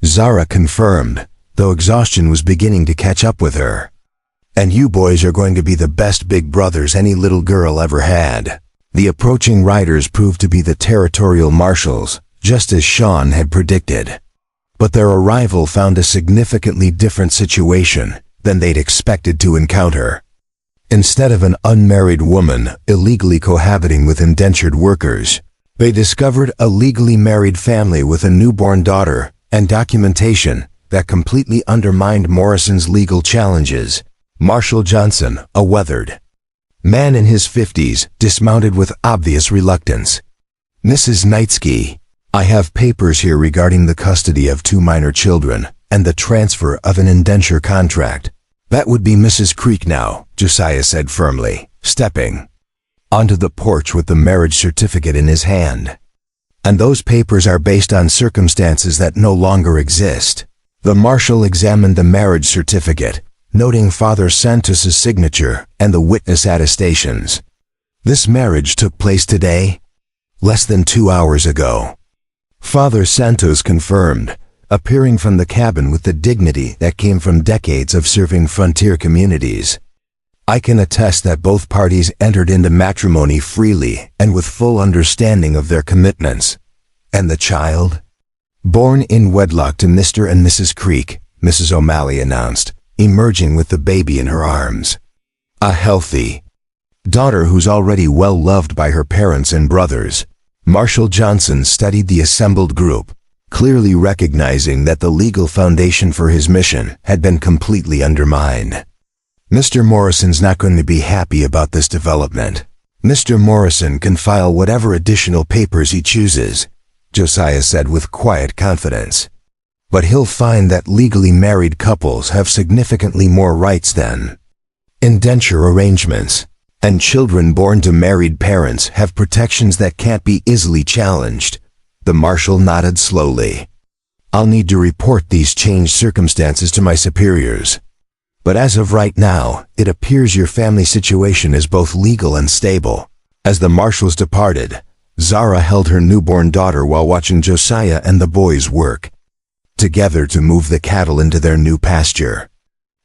Zara confirmed, though exhaustion was beginning to catch up with her. And you boys are going to be the best big brothers any little girl ever had. The approaching riders proved to be the territorial marshals, just as Sean had predicted. But their arrival found a significantly different situation than they'd expected to encounter. Instead of an unmarried woman illegally cohabiting with indentured workers, they discovered a legally married family with a newborn daughter and documentation that completely undermined Morrison's legal challenges. Marshal Johnson, a weathered man in his 50s, dismounted with obvious reluctance. Mrs. Nightsky, I have papers here regarding the custody of 2 minor children and the transfer of an indenture contract. That would be Mrs. Creek now, Josiah said firmly, stepping onto the porch with the marriage certificate in his hand. And those papers are based on circumstances that no longer exist. The marshal examined the marriage certificate, noting Father Santos's signature and the witness attestations. This marriage took place today, less than 2 hours ago. Father Santos confirmed, appearing from the cabin with the dignity that came from decades of serving frontier communities. I can attest that both parties entered into matrimony freely and with full understanding of their commitments. And the child? Born in wedlock to Mr. and Mrs. Creek, Mrs. O'Malley announced, emerging with the baby in her arms. A healthy daughter who's already well loved by her parents and brothers. Marshal Johnson studied the assembled group, clearly recognizing that the legal foundation for his mission had been completely undermined. Mr. Morrison's not going to be happy about this development. Mr. Morrison can file whatever additional papers he chooses, Josiah said with quiet confidence. But he'll find that legally married couples have significantly more rights than indenture arrangements, and children born to married parents have protections that can't be easily challenged. The marshal nodded slowly. I'll need to report these changed circumstances to my superiors. But as of right now, it appears your family situation is both legal and stable. As the marshals departed, Zara held her newborn daughter while watching Josiah and the boys work together to move the cattle into their new pasture.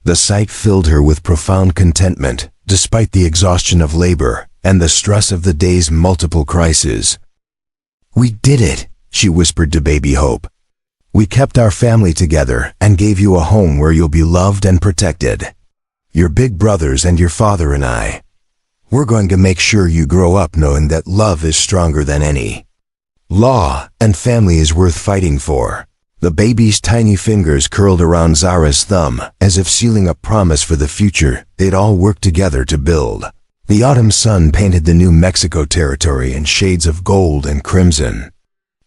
The sight filled her with profound contentment, despite the exhaustion of labor and the stress of the day's multiple crises. "We did it," she whispered to baby Hope. "We kept our family together and gave you a home where you'll be loved and protected. Your big brothers and your father and I. We're going to make sure you grow up knowing that love is stronger than any law, and family is worth fighting for." The baby's tiny fingers curled around Zara's thumb, as if sealing a promise for the future they'd all work together to build. The autumn sun painted the New Mexico territory in shades of gold and crimson.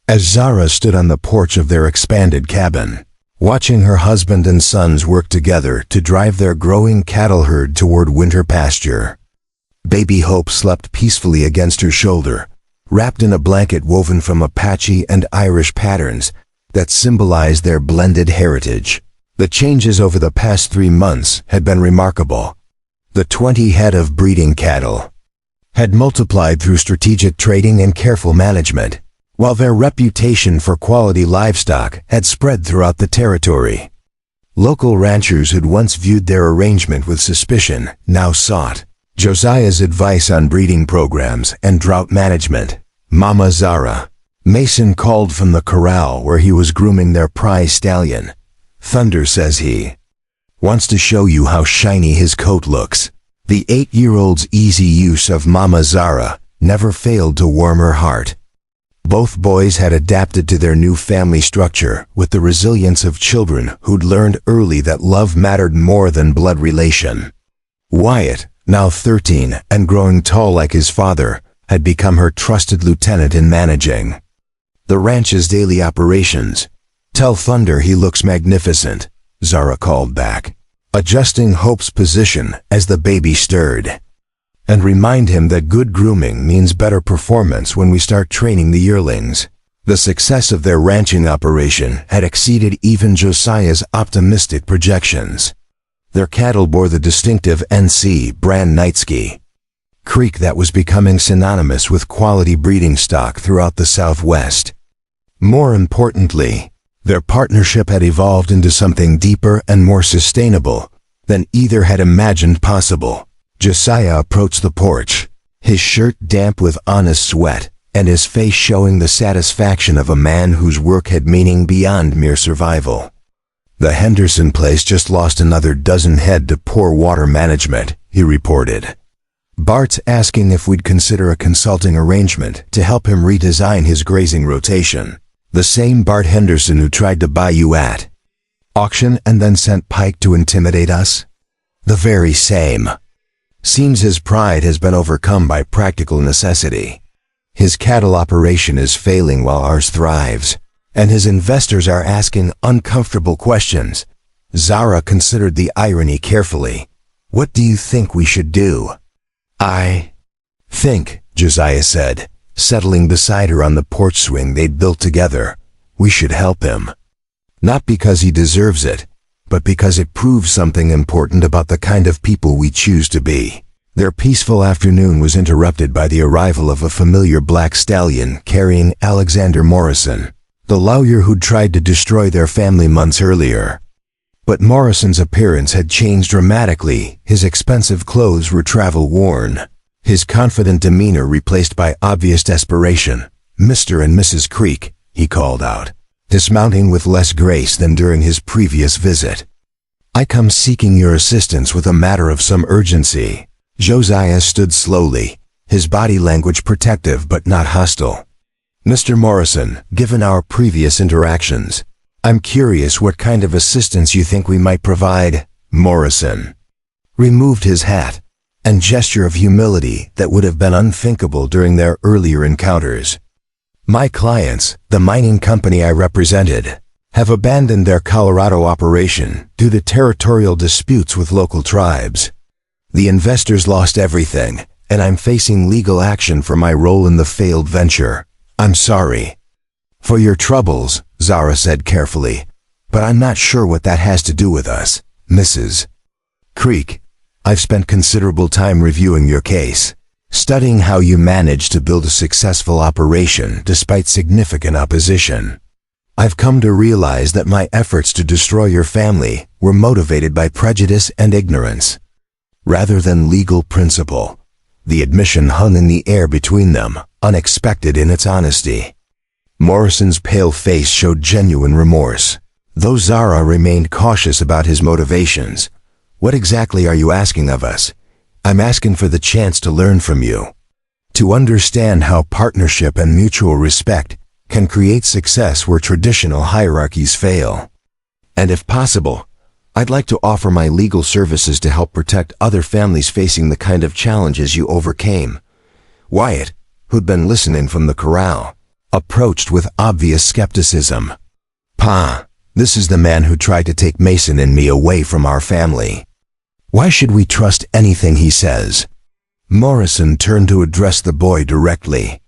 As Zara stood on the porch of their expanded cabin, watching her husband and sons work together to drive their growing cattle herd toward winter pasture, baby Hope slept peacefully against her shoulder, wrapped in a blanket woven from Apache and Irish patterns that symbolized their blended heritage. The changes over the past 3 months had been remarkable. The 20 head of breeding cattle had multiplied through strategic trading and careful management, while their reputation for quality livestock had spread throughout the territory. Local ranchers who'd once viewed their arrangement with suspicion now sought Josiah's advice on breeding programs and drought management. Mama Zara, Mason called from the corral where he was grooming their prize stallion. "Thunder says he wants to show you how shiny his coat looks." The 8-year-old's easy use of Mama Zara never failed to warm her heart. Both boys had adapted to their new family structure with the resilience of children who'd learned early that love mattered more than blood relation. Wyatt, now 13 and growing tall like his father, had become her trusted lieutenant in managing the ranch's daily operations. "Tell Thunder he looks magnificent," Zara called back, adjusting Hope's position as the baby stirred. "And remind him that good grooming means better performance when we start training the yearlings." The success of their ranching operation had exceeded even Josiah's optimistic projections. Their cattle bore the distinctive NC brand Nightsky Creek that was becoming synonymous with quality breeding stock throughout the Southwest. More importantly, their partnership had evolved into something deeper and more sustainable than either had imagined possible. Josiah approached the porch, his shirt damp with honest sweat, and his face showing the satisfaction of a man whose work had meaning beyond mere survival. "The Henderson place just lost another dozen head to poor water management," he reported. "Bart's asking if we'd consider a consulting arrangement to help him redesign his grazing rotation. The same Bart Henderson who tried to buy you at auction and then sent Pike to intimidate us? The very same. Seems his pride has been overcome by practical necessity. His cattle operation is failing while ours thrives, and his investors are asking uncomfortable questions." Zara considered the irony carefully. "What do you think we should do?" "I think," Josiah said, settling beside her on the porch swing they'd built together, "we should help him. Not because he deserves it, but because it proves something important about the kind of people we choose to be." Their peaceful afternoon was interrupted by the arrival of a familiar black stallion carrying Alexander Morrison, the lawyer who'd tried to destroy their family months earlier. But Morrison's appearance had changed dramatically. His expensive clothes were travel-worn, his confident demeanor replaced by obvious desperation. "Mr. and Mrs. Creek," he called out, dismounting with less grace than during his previous visit. "I come seeking your assistance with a matter of some urgency." Josiah stood slowly, his body language protective but not hostile. "Mr. Morrison, given our previous interactions, I'm curious what kind of assistance you think we might provide." Morrison removed his hat, and gesture of humility that would have been unthinkable during their earlier encounters. "My clients, the mining company I represented, have abandoned their Colorado operation due to territorial disputes with local tribes. The investors lost everything, and I'm facing legal action for my role in the failed venture. I'm sorry for your troubles," Zara said carefully, "but I'm not sure what that has to do with us, Mrs. Creek, I've spent considerable time reviewing your case, studying how you managed to build a successful operation despite significant opposition. I've come to realize that my efforts to destroy your family were motivated by prejudice and ignorance, rather than legal principle. The admission hung in the air between them, unexpected in its honesty. Morrison's pale face showed genuine remorse, though Zara remained cautious about his motivations. What exactly are you asking of us? I'm asking for the chance to learn from you, to understand how partnership and mutual respect can create success where traditional hierarchies fail. And if possible, I'd like to offer my legal services to help protect other families facing the kind of challenges you overcame. Wyatt, who'd been listening from the corral, approached with obvious skepticism. Pa, this is the man who tried to take Mason and me away from our family. Why should we trust anything he says? Morrison turned to address the boy directly.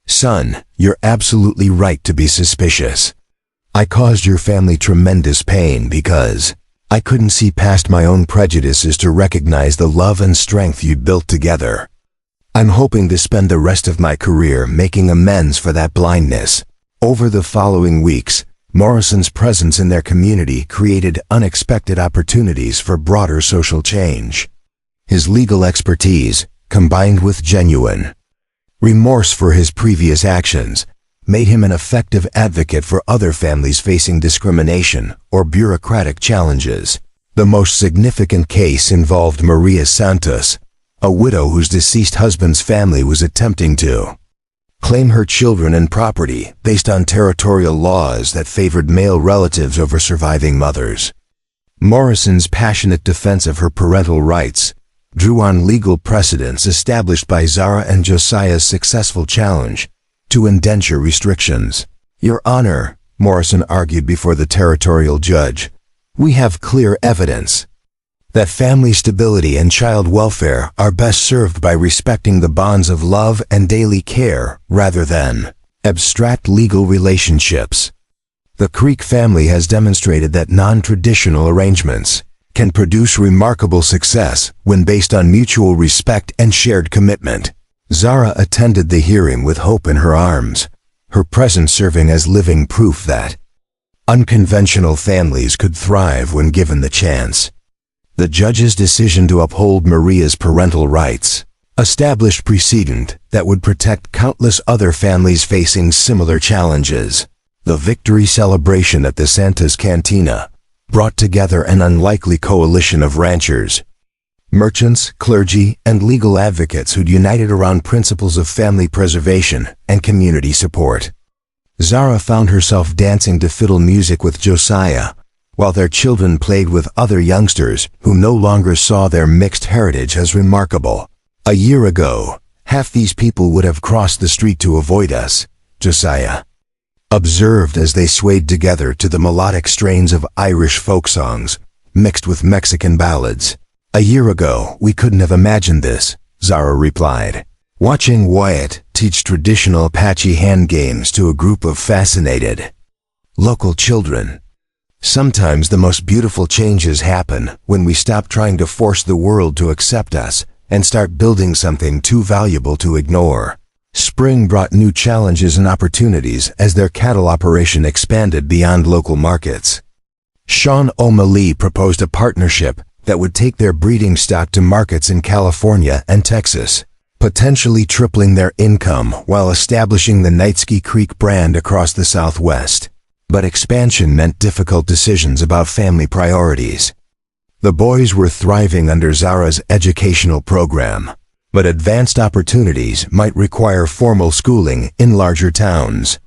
Son, you're absolutely right to be suspicious. I caused your family tremendous pain because I couldn't see past my own prejudices to recognize the love and strength you built together. I'm hoping to spend the rest of my career making amends for that blindness. Over the following weeks, Morrison's presence in their community created unexpected opportunities for broader social change. His legal expertise, combined with genuine remorse for his previous actions, made him an effective advocate for other families facing discrimination or bureaucratic challenges. The most significant case involved Maria Santos, a widow whose deceased husband's family was attempting to claim her children and property based on territorial laws that favored male relatives over surviving mothers. Morrison's passionate defense of her parental rights drew on legal precedents established by Zara and Josiah's successful challenge to indenture restrictions. Your Honor, Morrison argued before the territorial judge, we have clear evidence that family stability and child welfare are best served by respecting the bonds of love and daily care rather than abstract legal relationships. The Creek family has demonstrated that non-traditional arrangements can produce remarkable success when based on mutual respect and shared commitment. Zara attended the hearing with hope in her arms, her presence serving as living proof that unconventional families could thrive when given the chance. The judge's decision to uphold Maria's parental rights established precedent that would protect countless other families facing similar challenges. The victory celebration at the Santa's Cantina brought together an unlikely coalition of ranchers, merchants, clergy, and legal advocates who'd united around principles of family preservation and community support. Zara found herself dancing to fiddle music with Josiah, while their children played with other youngsters who no longer saw their mixed heritage as remarkable. A year ago, half these people would have crossed the street to avoid us, Josiah observed as they swayed together to the melodic strains of Irish folk songs, mixed with Mexican ballads. A year ago, we couldn't have imagined this, Zara replied, watching Wyatt teach traditional Apache hand games to a group of fascinated local children. Sometimes the most beautiful changes happen when we stop trying to force the world to accept us and start building something too valuable to ignore. Spring brought new challenges and opportunities as their cattle operation expanded beyond local markets. Sean O'Malley proposed a partnership that would take their breeding stock to markets in California and Texas, potentially tripling their income while establishing the Nightsky Creek brand across the Southwest. But expansion meant difficult decisions about family priorities. The boys were thriving under Zara's educational program, but advanced opportunities might require formal schooling in larger towns.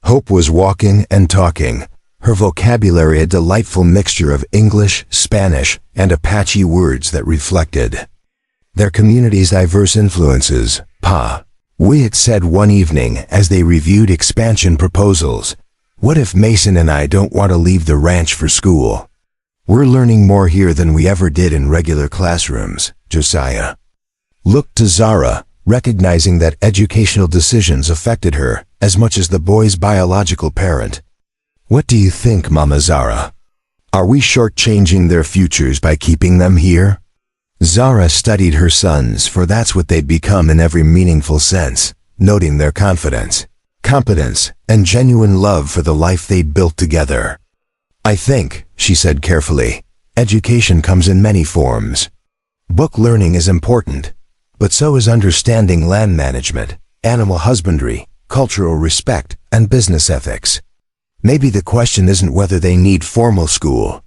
Hope was walking and talking, her vocabulary a delightful mixture of English, Spanish, and Apache words that reflected their community's diverse influences. Pa, Wyatt said one evening as they reviewed expansion proposals, what if Mason and I don't want to leave the ranch for school? We're learning more here than we ever did in regular classrooms, Josiah looked to Zara, recognizing that educational decisions affected her as much as the boy's biological parent. What do you think, Mama Zara? Are we shortchanging their futures by keeping them here? Zara studied her sons, for that's what they'd become in every meaningful sense, noting their confidence, competence, and genuine love for the life they'd built together. I think, she said carefully, education comes in many forms. Book learning is important, but so is understanding land management, animal husbandry, cultural respect, and business ethics. Maybe the question isn't whether they need formal school,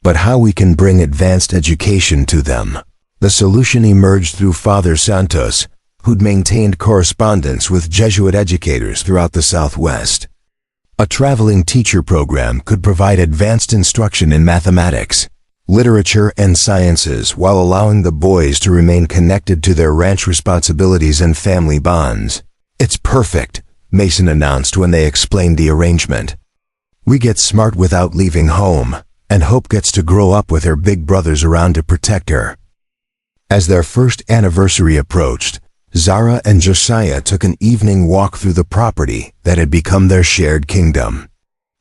but how we can bring advanced education to them. The solution emerged through Father Santos, who'd maintained correspondence with Jesuit educators throughout the Southwest. A traveling teacher program could provide advanced instruction in mathematics, literature, and sciences while allowing the boys to remain connected to their ranch responsibilities and family bonds. It's perfect, Mason announced when they explained the arrangement. We get smart without leaving home, and Hope gets to grow up with her big brothers around to protect her. As their first anniversary approached, Zara and Josiah took an evening walk through the property that had become their shared kingdom.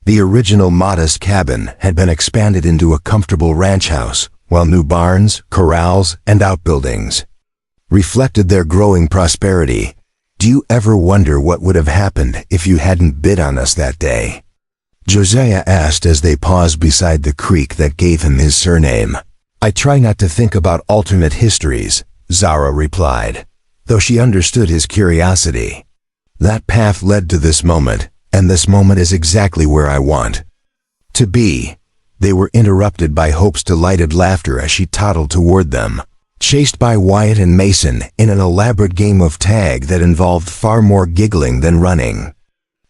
The original modest cabin had been expanded into a comfortable ranch house, while new barns, corrals, and outbuildings reflected their growing prosperity. Do you ever wonder what would have happened if you hadn't bid on us that day? Josiah asked as they paused beside the creek that gave him his surname. I try not to think about alternate histories, Zara replied, though she understood his curiosity. That path led to this moment, and this moment is exactly where I want to be. They were interrupted by Hope's delighted laughter as she toddled toward them, chased by Wyatt and Mason in an elaborate game of tag that involved far more giggling than running.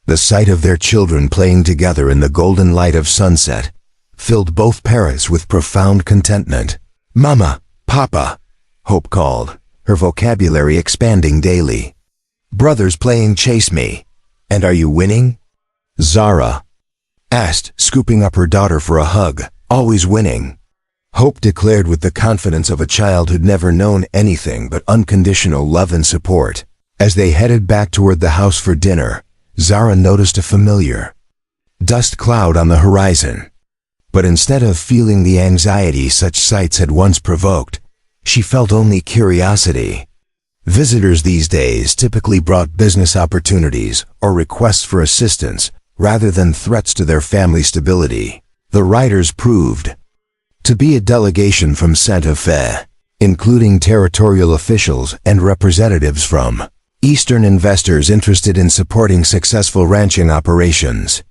The sight of their children playing together in the golden light of sunset filled both parents with profound contentment. Mama, Papa, Hope called, her vocabulary expanding daily. Brothers playing chase me. And are you winning? Zara asked, scooping up her daughter for a hug. Always winning, Hope declared with the confidence of a child who'd never known anything but unconditional love and support. As they headed back toward the house for dinner, Zara noticed a familiar dust cloud on the horizon. But instead of feeling the anxiety such sights had once provoked, she felt only curiosity. Visitors these days typically brought business opportunities or requests for assistance rather than threats to their family stability. The riders proved to be a delegation from Santa Fe, including territorial officials and representatives from Eastern investors interested in supporting successful ranching operations.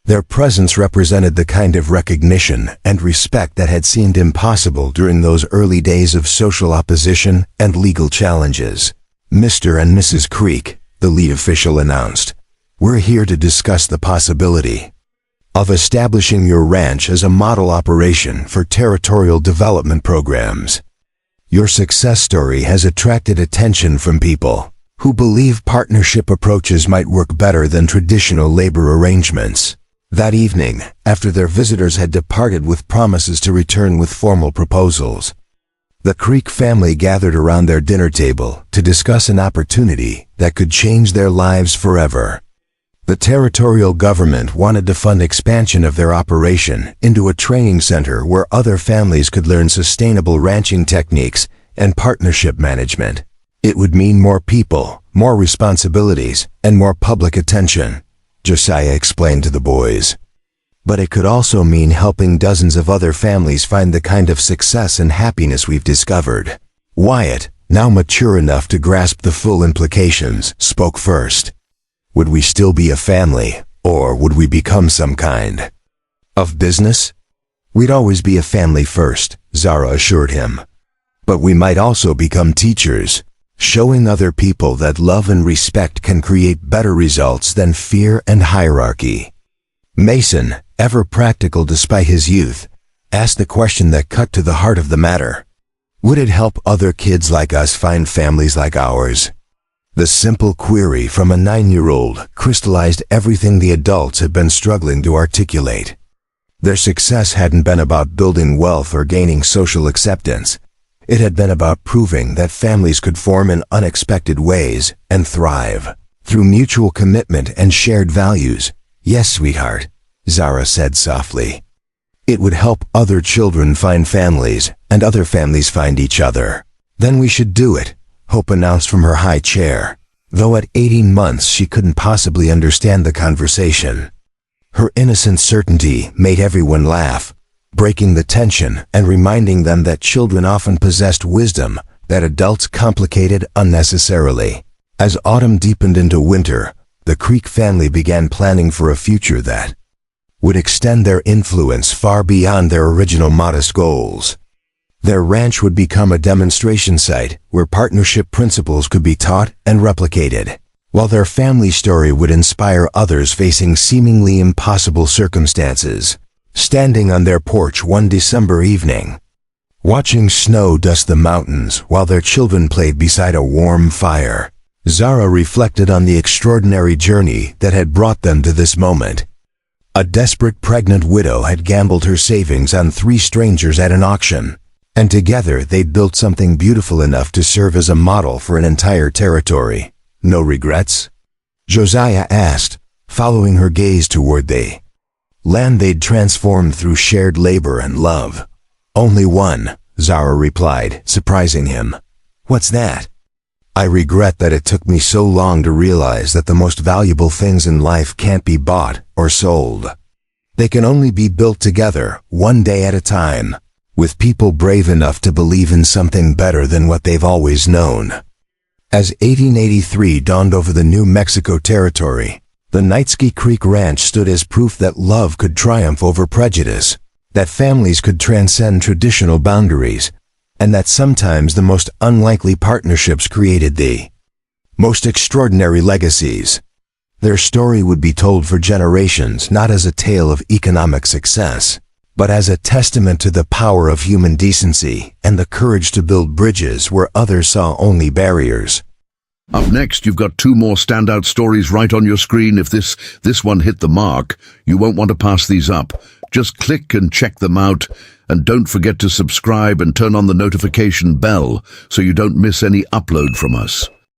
Their presence represented the kind of recognition and respect that had seemed impossible during those early days of social opposition and legal challenges. Mr. and Mrs. Creek, the lead official announced, we're here to discuss the possibility of establishing your ranch as a model operation for territorial development programs. Your success story has attracted attention from people who believe partnership approaches might work better than traditional labor arrangements. That evening, after their visitors had departed with promises to return with formal proposals, the Creek family gathered around their dinner table to discuss an opportunity that could change their lives forever. The territorial government wanted to fund expansion of their operation into a training center where other families could learn sustainable ranching techniques and partnership management. It would mean more people, more responsibilities, and more public attention, Josiah explained to the boys. But it could also mean helping dozens of other families find the kind of success and happiness we've discovered. Wyatt, now mature enough to grasp the full implications, spoke first. Would we still be a family, or would we become some kind of business? We'd always be a family first, Zara assured him. But we might also become teachers, showing other people that love and respect can create better results than fear and hierarchy. Mason, ever practical despite his youth, asked the question that cut to the heart of the matter. Would it help other kids like us find families like ours? The simple query from a 9-year-old crystallized everything the adults had been struggling to articulate. Their success hadn't been about building wealth or gaining social acceptance. It had been about proving that families could form in unexpected ways and thrive through mutual commitment and shared values. Yes, sweetheart, Zara said softly. It would help other children find families, and other families find each other. Then we should do it, Hope announced from her high chair. Though at 18 months she couldn't possibly understand the conversation. Her innocent certainty made everyone laugh, breaking the tension and reminding them that children often possessed wisdom that adults complicated unnecessarily. As autumn deepened into winter, the Creek family began planning for a future that would extend their influence far beyond their original modest goals. Their ranch would become a demonstration site where partnership principles could be taught and replicated, while their family story would inspire others facing seemingly impossible circumstances. Standing on their porch one December evening, watching snow dust the mountains while their children played beside a warm fire, Zara reflected on the extraordinary journey that had brought them to this moment. A desperate pregnant widow had gambled her savings on 3 strangers at an auction, and together they'd built something beautiful enough to serve as a model for an entire territory. No regrets? Josiah asked, following her gaze toward the land they'd transformed through shared labor and love. Only one, Zara replied, surprising him. What's that? I regret that it took me so long to realize that the most valuable things in life can't be bought or sold. They can only be built together, one day at a time, with people brave enough to believe in something better than what they've always known. As 1883 dawned over the New Mexico territory, the Nightsky Creek Ranch stood as proof that love could triumph over prejudice, that families could transcend traditional boundaries, and that sometimes the most unlikely partnerships created the most extraordinary legacies. Their story would be told for generations not as a tale of economic success, but as a testament to the power of human decency and the courage to build bridges where others saw only barriers. Up next, you've got 2 more standout stories right on your screen. If this one hit the mark, you won't want to pass these up. Just click and check them out. And don't forget to subscribe and turn on the notification bell so you don't miss any upload from us.